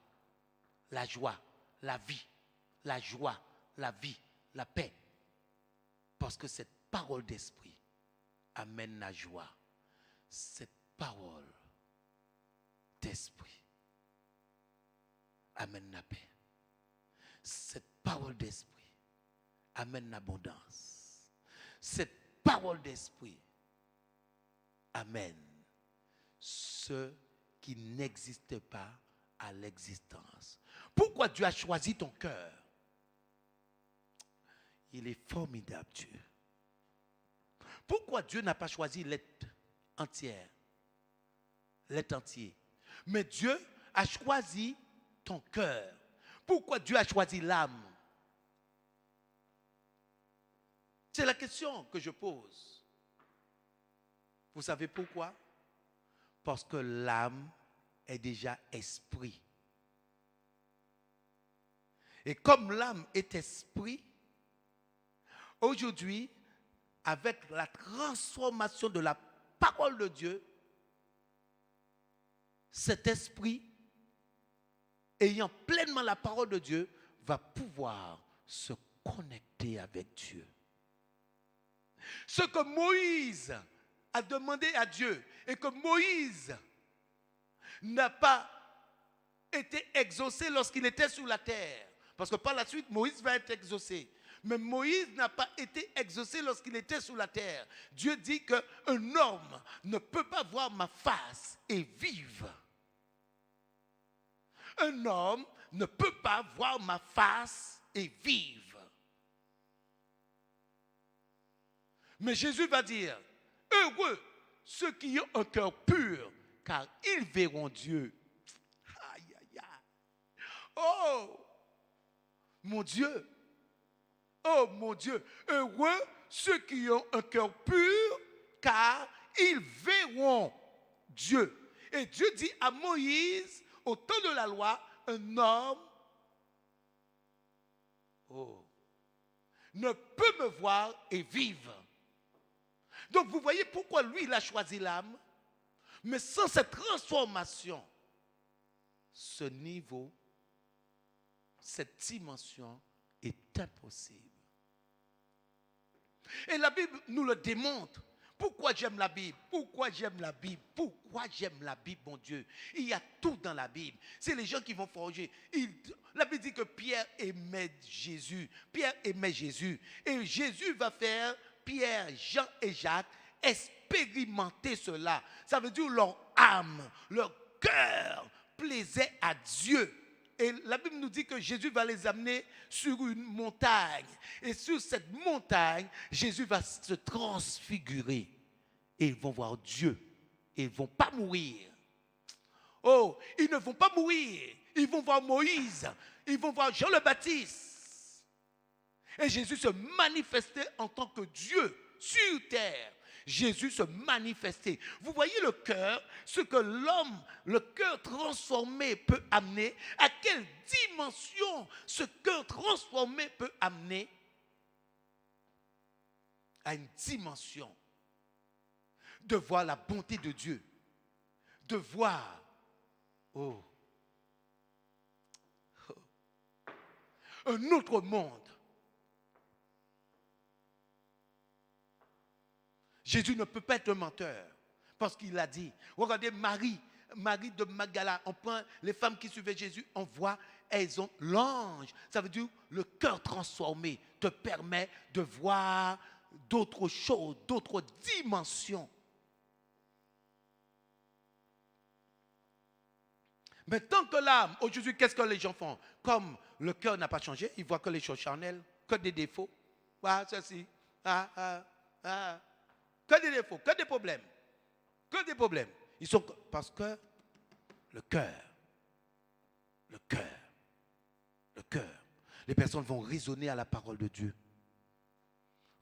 la vie, la joie, la vie, la paix. Parce que cette parole d'esprit amène la joie. Cette parole d'esprit amène la paix. Cette parole d'esprit amène l'abondance. Cette parole d'esprit amène ce qui n'existe pas à l'existence. Pourquoi Dieu a choisi ton cœur? Il est formidable, Dieu. Pourquoi Dieu n'a pas choisi l'être entière, l'être entier? Mais Dieu a choisi ton cœur. Pourquoi Dieu a choisi l'âme? C'est la question que je pose. Vous savez pourquoi? Parce que l'âme est déjà esprit. Et comme l'âme est esprit, aujourd'hui, avec la transformation de la parole de Dieu, cet esprit, ayant pleinement la parole de Dieu, va pouvoir se connecter avec Dieu. Ce que Moïse a demandé à Dieu et que Moïse n'a pas été exaucé lorsqu'il était sur la terre. Parce que par la suite, Moïse va être exaucé. Mais Moïse n'a pas été exaucé lorsqu'il était sur la terre. Dieu dit qu'un homme ne peut pas voir ma face et vivre. Un homme ne peut pas voir ma face et vivre. Mais Jésus va dire, heureux ceux qui ont un cœur pur, car ils verront Dieu. Aïe, aïe, aïe. Oh, mon Dieu. Oh, mon Dieu. Heureux ceux qui ont un cœur pur, car ils verront Dieu. Et Dieu dit à Moïse, au temps de la loi, un homme ne peut me voir et vivre. Donc vous voyez pourquoi lui, il a choisi l'âme. Mais sans cette transformation, ce niveau, cette dimension est impossible. Et la Bible nous le démontre. Pourquoi j'aime la Bible? Pourquoi j'aime la Bible? Pourquoi j'aime la Bible, mon Dieu? Il y a tout dans la Bible. C'est les gens qui vont forger. La Bible dit que Pierre aimait Jésus. Pierre aimait Jésus. Et Jésus va faire Pierre, Jean et Jacques expérimenter cela. Ça veut dire leur âme, leur cœur plaisait à Dieu. Et la Bible nous dit que Jésus va les amener sur une montagne. Et sur cette montagne, Jésus va se transfigurer. Et ils vont voir Dieu. Et ils ne vont pas mourir. Oh, ils ne vont pas mourir. Ils vont voir Moïse. Ils vont voir Jean le Baptiste. Et Jésus se manifestait en tant que Dieu sur terre. Jésus se manifestait. Vous voyez le cœur, ce que l'homme, le cœur transformé peut amener, à quelle dimension ce cœur transformé peut amener? À une dimension de voir la bonté de Dieu, de voir, un autre monde. Jésus ne peut pas être un menteur parce qu'il a dit. Regardez Marie de Magdala. On prend les femmes qui suivaient Jésus, on voit, elles ont l'ange. Ça veut dire le cœur transformé te permet de voir d'autres choses, d'autres dimensions. Mais tant que l'âme, aujourd'hui, qu'est-ce que les gens font? Comme le cœur n'a pas changé, ils voient que les choses charnelles, que des défauts. Ah, ceci. Que des défauts, que des problèmes. Que des problèmes. Ils sont parce que le cœur. Les personnes vont raisonner à la parole de Dieu.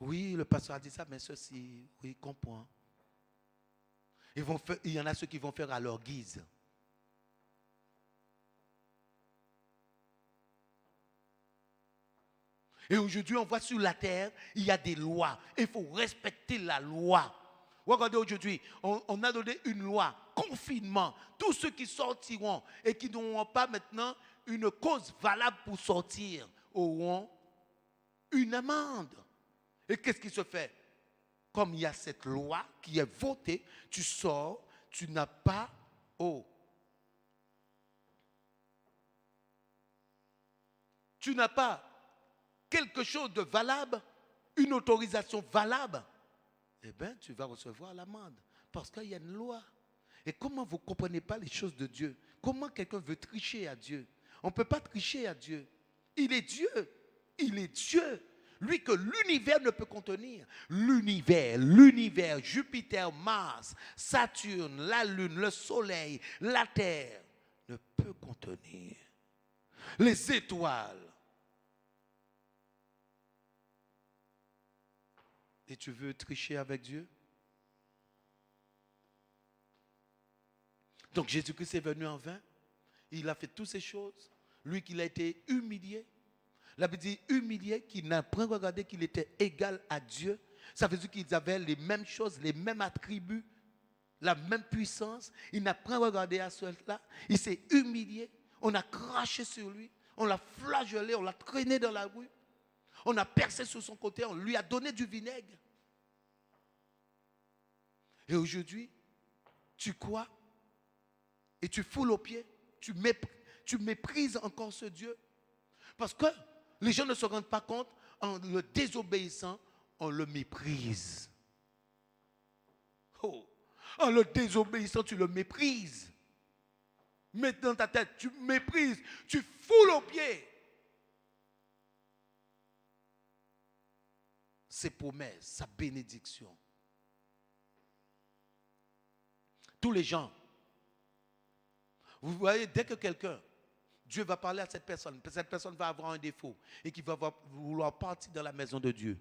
Oui, le pasteur a dit ça, mais ceci, oui, comprends. Il y en a ceux qui vont faire à leur guise. Et aujourd'hui, on voit sur la terre, il y a des lois. Il faut respecter la loi. Regardez aujourd'hui, on a donné une loi, confinement. Tous ceux qui sortiront et qui n'auront pas maintenant une cause valable pour sortir auront une amende. Et qu'est-ce qui se fait? Comme il y a cette loi qui est votée, tu sors, tu n'as pas... Tu n'as pas quelque chose de valable, une autorisation valable, eh bien, tu vas recevoir l'amende. Parce qu'il y a une loi. Et comment vous ne comprenez pas les choses de Dieu? Comment quelqu'un veut tricher à Dieu? On ne peut pas tricher à Dieu. Il est Dieu. Il est Dieu. Lui que l'univers ne peut contenir. L'univers, Jupiter, Mars, Saturne, la Lune, le Soleil, la Terre, ne peut contenir. Les étoiles. Et tu veux tricher avec Dieu? Donc Jésus-Christ est venu en vain. Il a fait toutes ces choses. Lui qu'il a été humilié. La Bible dit humilié, qu'il n'a pas regardé qu'il était égal à Dieu. Ça veut dire qu'ils avaient les mêmes choses, les mêmes attributs, la même puissance. Il n'a pas regardé à cela. Il s'est humilié. On a craché sur lui. On l'a flagellé, on l'a traîné dans la rue. On a percé sur son côté, on lui a donné du vinaigre. Et aujourd'hui, tu crois et tu foules aux pieds, tu méprises encore ce Dieu. Parce que les gens ne se rendent pas compte, en le désobéissant, on le méprise. En le désobéissant, tu le méprises. Mets dans ta tête, tu méprises, tu foules aux pieds. Ses promesses, sa bénédiction. Tous les gens, vous voyez, dès que Dieu va parler à cette personne va avoir un défaut et qui va vouloir partir dans la maison de Dieu,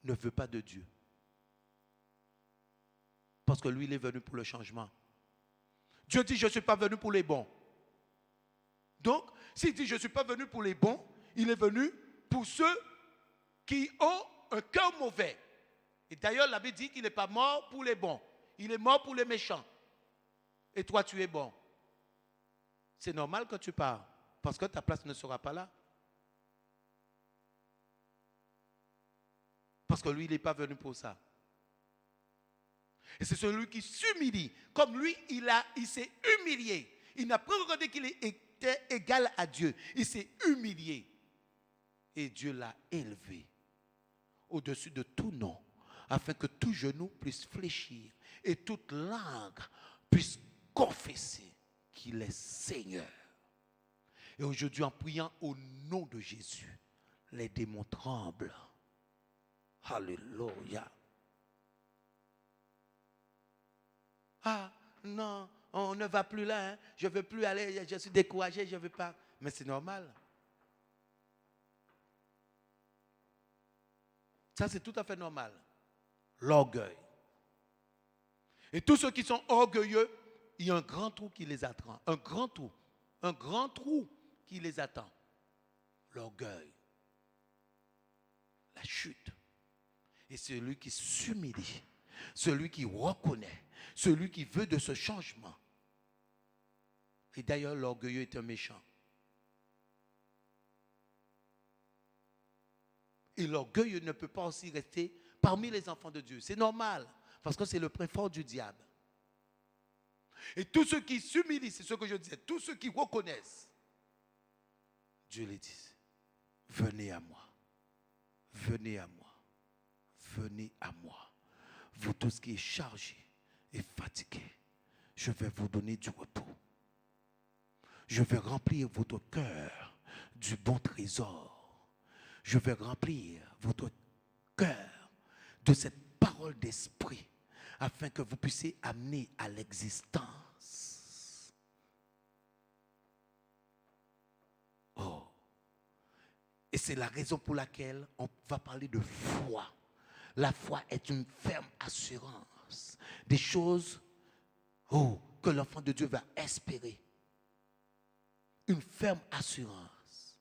ne veut pas de Dieu. Parce que lui, il est venu pour le changement. Dieu dit, je ne suis pas venu pour les bons. Donc, s'il dit, je ne suis pas venu pour les bons, il est venu pour ceux qui ont un cœur mauvais. Et d'ailleurs, la Bible dit qu'il n'est pas mort pour les bons. Il est mort pour les méchants. Et toi, tu es bon. C'est normal que tu pars, parce que ta place ne sera pas là. Parce que lui, il n'est pas venu pour ça. Et c'est celui qui s'humilie. Comme lui, il s'est humilié. Il n'a pas regardé qu'il était égal à Dieu. Il s'est humilié. Et Dieu l'a élevé au-dessus de tout nom, afin que tout genou puisse fléchir et toute langue puisse confesser qu'il est Seigneur. Et aujourd'hui, en priant au nom de Jésus, les démons tremblent. Alléluia. Ah, non, on ne va plus là, hein. Je ne veux plus aller, je suis découragé, je ne veux pas. Mais c'est normal. Ça, c'est tout à fait normal. L'orgueil. Et tous ceux qui sont orgueilleux, il y a un grand trou qui les attend. Un grand trou. Un grand trou qui les attend. L'orgueil. La chute. Et celui qui s'humilie, celui qui reconnaît, celui qui veut de ce changement. Et d'ailleurs, l'orgueilleux est un méchant. Et l'orgueil ne peut pas aussi rester parmi les enfants de Dieu. C'est normal, parce que c'est le préfort du diable. Et tous ceux qui s'humilient, c'est ce que je disais, tous ceux qui reconnaissent, Dieu les dit, venez à moi, venez à moi, venez à moi. Vous tous qui êtes chargés et fatigués, je vais vous donner du repos. Je vais remplir votre cœur du bon trésor. Je vais remplir votre cœur de cette parole d'esprit afin que vous puissiez amener à l'existence. Oh. Et c'est la raison pour laquelle on va parler de foi. La foi est une ferme assurance des choses que l'enfant de Dieu va espérer. Une ferme assurance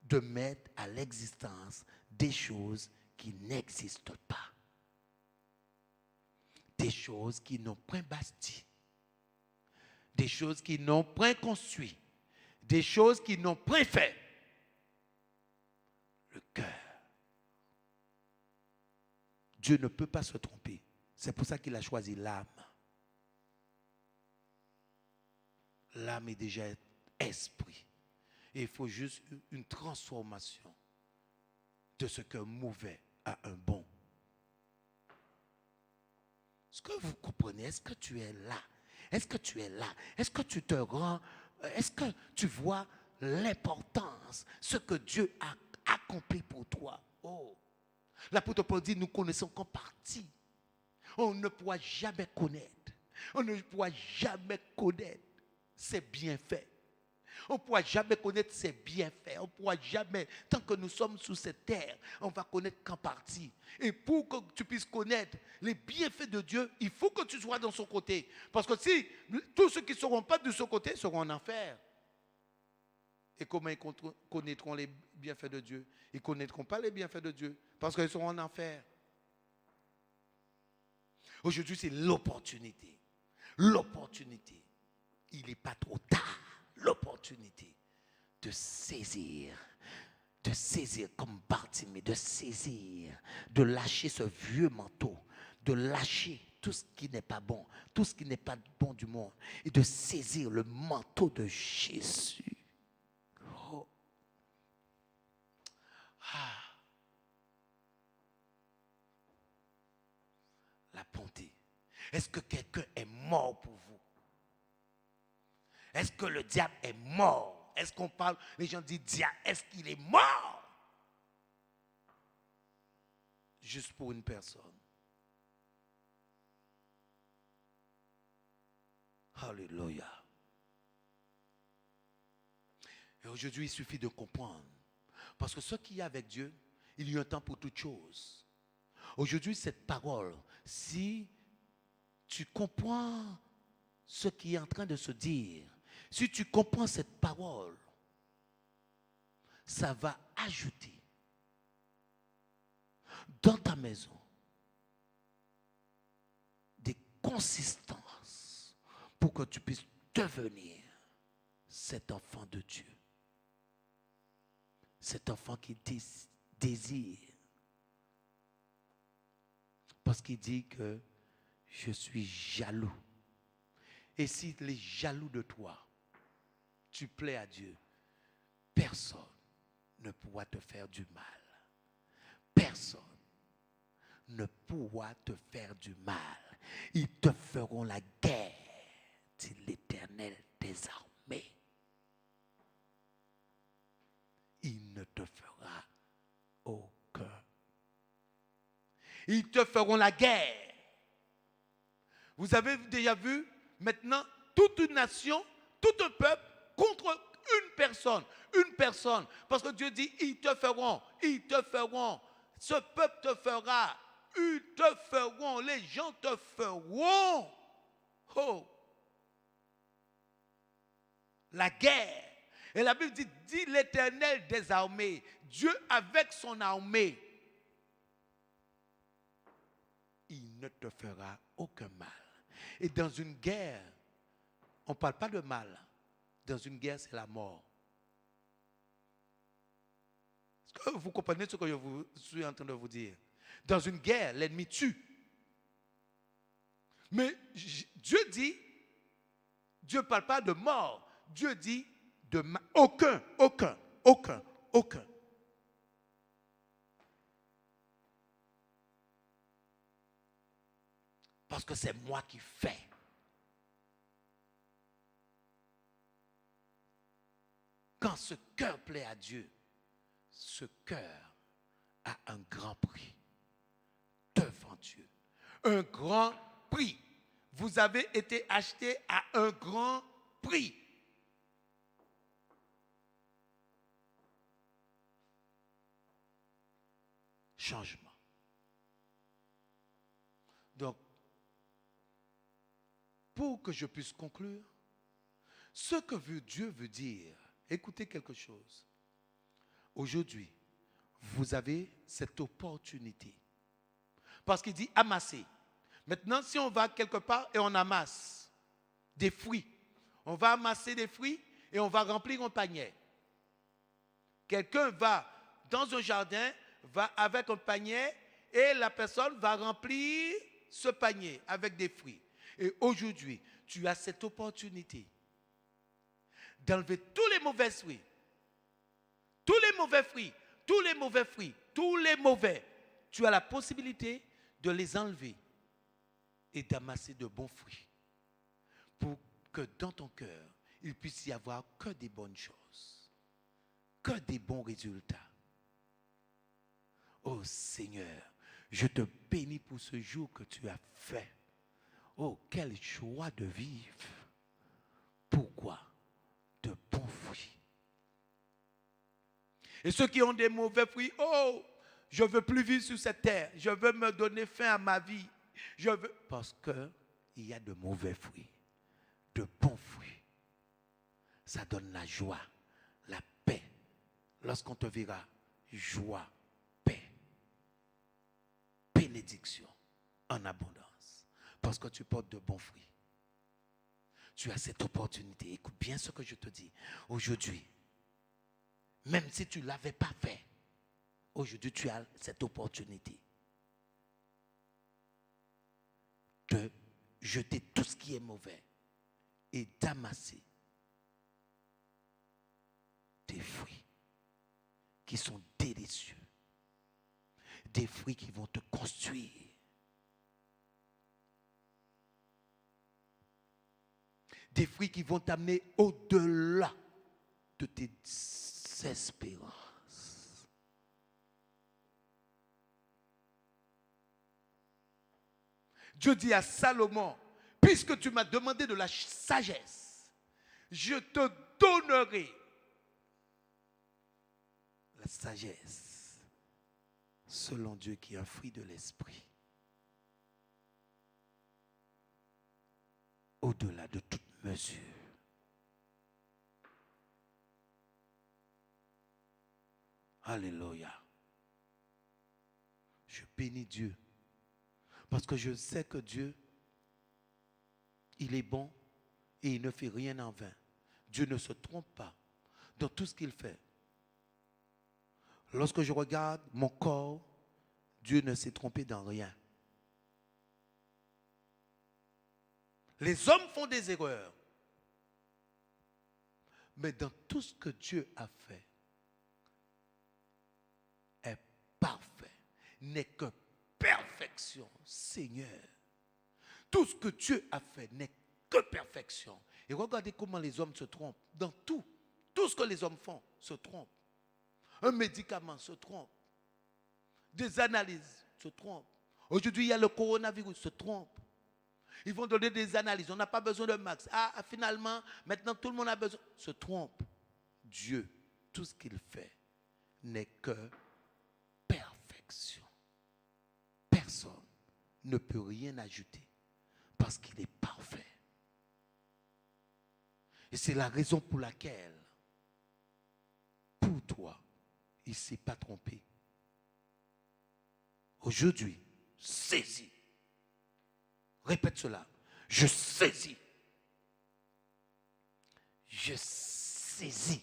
de mettre à l'existence des choses qui n'existent pas. Des choses qui n'ont point bâti. Des choses qui n'ont point construit. Des choses qui n'ont point fait. Le cœur. Dieu ne peut pas se tromper. C'est pour ça qu'il a choisi l'âme. L'âme est déjà esprit. Et il faut juste une transformation de ce qu'un mauvais à un bon. Est-ce que vous comprenez? Est-ce que tu es là? Est-ce que tu es là? Est-ce que tu te rends? Est-ce que tu vois l'importance, ce que Dieu a accompli pour toi? Oh, l'apôtre Paul dit, nous connaissons qu'en partie. On ne pourra jamais connaître. On ne pourra jamais connaître ses bienfaits. On ne pourra jamais connaître ses bienfaits. On ne pourra jamais, tant que nous sommes sous cette terre, on va connaître qu'en partie. Et pour que tu puisses connaître les bienfaits de Dieu, il faut que tu sois dans son côté. Parce que si tous ceux qui ne seront pas de son côté seront en enfer. Et comment ils connaîtront les bienfaits de Dieu? Ils ne connaîtront pas les bienfaits de Dieu parce qu'ils seront en enfer. Aujourd'hui, c'est l'opportunité. L'opportunité. Il n'est pas trop tard. L'opportunité de saisir comme Bartimée, de saisir, de lâcher ce vieux manteau, de lâcher tout ce qui n'est pas bon, tout ce qui n'est pas bon du monde, et de saisir le manteau de Jésus. Oh. Ah. La bonté. Est-ce que quelqu'un est mort pour vous? Est-ce que le diable est mort? Est-ce qu'on parle, les gens disent diable, est-ce qu'il est mort? Juste pour une personne. Alléluia. Et aujourd'hui, il suffit de comprendre. Parce que ce qu'il y a avec Dieu, il y a un temps pour toutes choses. Aujourd'hui, cette parole, si tu comprends ce qui est en train de se dire, si tu comprends cette parole, ça va ajouter dans ta maison des consistances pour que tu puisses devenir cet enfant de Dieu. Cet enfant qui désire. Parce qu'il dit que je suis jaloux. Et s'il est jaloux de toi, tu plais à Dieu, personne ne pourra te faire du mal. Personne ne pourra te faire du mal. Ils te feront la guerre, dit l'Éternel des armées. Il ne te fera aucun. Ils te feront la guerre. Vous avez déjà vu maintenant toute une nation, tout un peuple contre une personne. Une personne. Parce que Dieu dit, ils te feront. Ce peuple te fera. Ils te feront. Les gens te feront. Oh. La guerre. Et la Bible dit l'Éternel des armées. Dieu avec son armée. Il ne te fera aucun mal. Et dans une guerre, on ne parle pas de mal. Dans une guerre, c'est la mort. Est-ce que vous comprenez ce que je suis en train de vous dire? Dans une guerre, l'ennemi tue. Mais Dieu dit, Dieu ne parle pas de mort. Dieu dit de aucun. Parce que c'est moi qui fais. Quand ce cœur plaît à Dieu, ce cœur a un grand prix devant Dieu. Un grand prix. Vous avez été acheté à un grand prix. Changement. Donc, pour que je puisse conclure, ce que Dieu veut dire, écoutez quelque chose. Aujourd'hui, vous avez cette opportunité. Parce qu'il dit amasser. Maintenant, si on va quelque part et on amasse des fruits, on va amasser des fruits et on va remplir un panier. Quelqu'un va dans un jardin, va avec un panier et la personne va remplir ce panier avec des fruits. Et aujourd'hui, tu as cette opportunité d'enlever tous les mauvais fruits. Tous les mauvais fruits, tous les mauvais fruits, tous les mauvais. Tu as la possibilité de les enlever et d'amasser de bons fruits. Pour que dans ton cœur, il puisse y avoir que des bonnes choses, que des bons résultats. Oh Seigneur, je te bénis pour ce jour que tu as fait. Oh, quelle joie de vivre. Pourquoi? De bons fruits. Et ceux qui ont des mauvais fruits, oh, je ne veux plus vivre sur cette terre. Je veux me donner fin à ma vie. Parce qu'il y a de mauvais fruits, de bons fruits. Ça donne la joie, la paix. Lorsqu'on te verra, joie, paix, bénédiction en abondance. Parce que tu portes de bons fruits. Tu as cette opportunité. Écoute bien ce que je te dis. Aujourd'hui, même si tu ne l'avais pas fait, aujourd'hui tu as cette opportunité de jeter tout ce qui est mauvais et d'amasser des fruits qui sont délicieux, des fruits qui vont te construire, des fruits qui vont t'amener au-delà de tes espérances. Dieu dit à Salomon, puisque tu m'as demandé de la sagesse, je te donnerai la sagesse selon Dieu qui est un fruit de l'esprit. au-delà de toute mesure. Alléluia. Je bénis Dieu. Parce que je sais que Dieu, il est bon et il ne fait rien en vain. Dieu ne se trompe pas dans tout ce qu'il fait. Lorsque je regarde mon corps, Dieu ne s'est trompé dans rien. Les hommes font des erreurs. Mais dans tout ce que Dieu a fait, est parfait. N'est que perfection, Seigneur. Tout ce que Dieu a fait n'est que perfection. Et regardez comment les hommes se trompent. Dans tout, tout ce que les hommes font se trompe. Un médicament se trompe. Des analyses se trompent. Aujourd'hui, il y a le coronavirus, se trompe. Ils vont donner des analyses. On n'a pas besoin de max. Ah, finalement, maintenant tout le monde a besoin. Se trompe. Dieu, tout ce qu'il fait n'est que perfection. Personne ne peut rien ajouter parce qu'il est parfait. Et c'est la raison pour laquelle, pour toi, il ne s'est pas trompé. Aujourd'hui, saisis. Répète cela. Je saisis. Je saisis.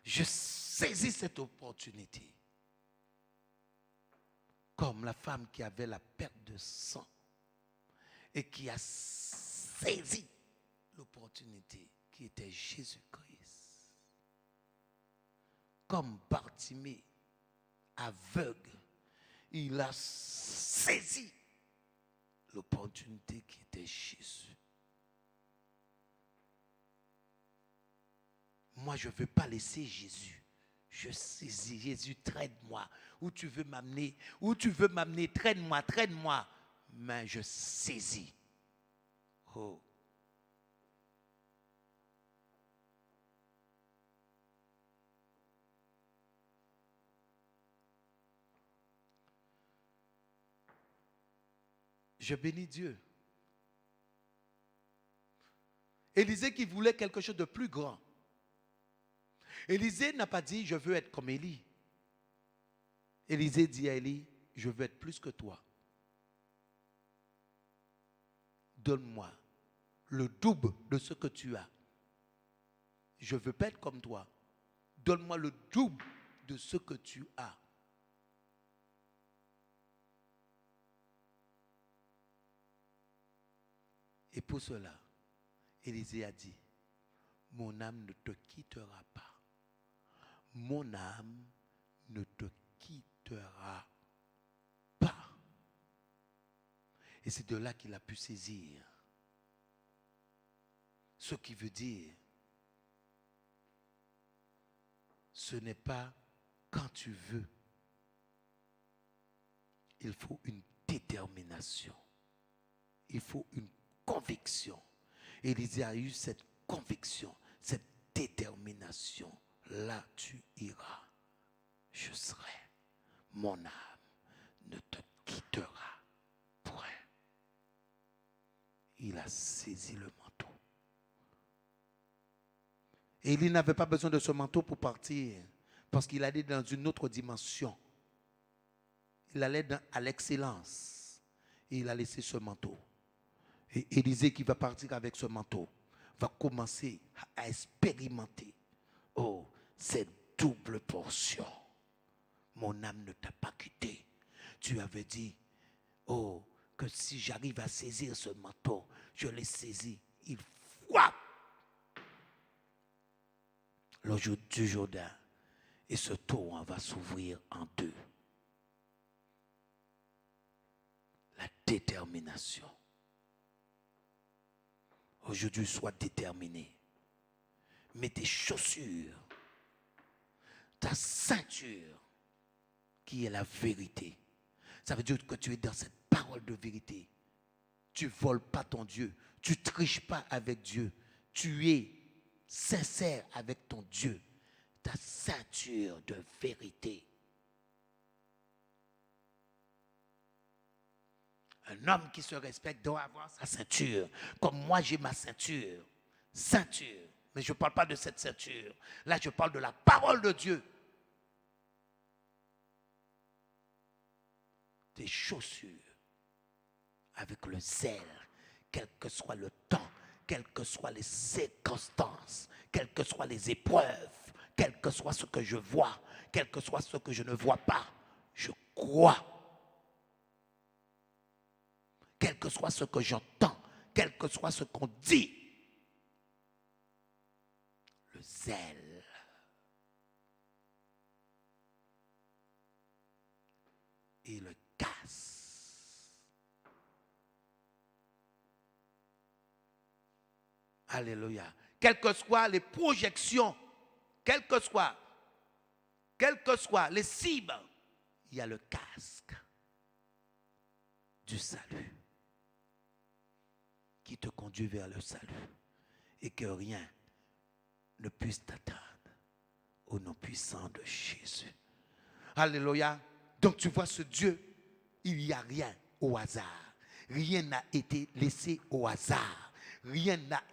Je saisis cette opportunité. Comme la femme qui avait la perte de sang et qui a saisi l'opportunité qui était Jésus-Christ. Comme Bartimée, aveugle, il a saisi l'opportunité qui était Jésus. Moi, je ne veux pas laisser Jésus. Je saisis. Jésus, traîne-moi. Où tu veux m'amener, traîne-moi, traîne-moi. Mais je saisis. Oh. Je bénis Dieu. Élisée qui voulait quelque chose de plus grand. Élisée n'a pas dit, je veux être comme Élie. Élisée dit à Élie, je veux être plus que toi. Donne-moi le double de ce que tu as. Je ne veux pas être comme toi. Donne-moi le double de ce que tu as. Et pour cela, Élisée a dit, mon âme ne te quittera pas. Mon âme ne te quittera pas. Et c'est de là qu'il a pu saisir. Ce qui veut dire, ce n'est pas quand tu veux. Il faut une détermination. Il faut une conviction. Élisée a eu cette conviction, cette détermination. Là tu iras. Je serai. Mon âme ne te quittera point. Il a saisi le manteau. Et il n'avait pas besoin de ce manteau pour partir. Parce qu'il allait dans une autre dimension. Il allait à l'excellence. Et il a laissé ce manteau. Et Élisée qui va partir avec ce manteau va commencer à expérimenter. Oh, cette double portion. Mon âme ne t'a pas quitté. Tu avais dit, oh, que si j'arrive à saisir ce manteau, je l'ai saisi. Il frappe le jour du Jourdain. Et ce torrent va s'ouvrir en deux. La détermination. Aujourd'hui, sois déterminé. Mets tes chaussures, ta ceinture, qui est la vérité. Ça veut dire que tu es dans cette parole de vérité. Tu ne voles pas ton Dieu. Tu ne triches pas avec Dieu. Tu es sincère avec ton Dieu. Ta ceinture de vérité. Un homme qui se respecte doit avoir sa ceinture. Comme moi, j'ai ma ceinture. Ceinture. Mais je ne parle pas de cette ceinture. Là, je parle de la parole de Dieu. Des chaussures avec le zèle, quel que soit le temps, quelles que soient les circonstances, quelles que soient les épreuves, quel que soit ce que je vois, quel que soit ce que je ne vois pas, je crois. Quel que soit ce que j'entends, quel que soit ce qu'on dit, le zèle. Et le casse. Alléluia. Quelles que soient les projections, quelles que soient les cibles, il y a le casque du salut qui te conduit vers le salut et que rien ne puisse t'atteindre au nom puissant de Jésus. Alléluia. Donc tu vois ce Dieu, il n'y a rien au hasard. Rien n'a été laissé au hasard. Rien n'a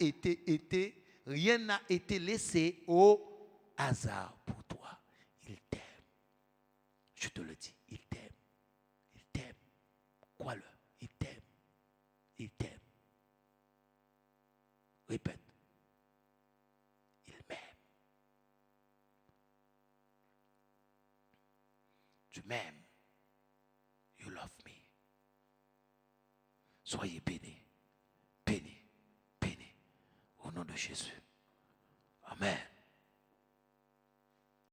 été laissé au hasard pour toi. Il t'aime. Je te le dis, il t'aime. Il t'aime. Crois-le, il t'aime. Il t'aime. Répète. Il m'aime. Tu m'aimes. You love me. Soyez bénis. Bénis. Bénis. Au nom de Jésus. Amen.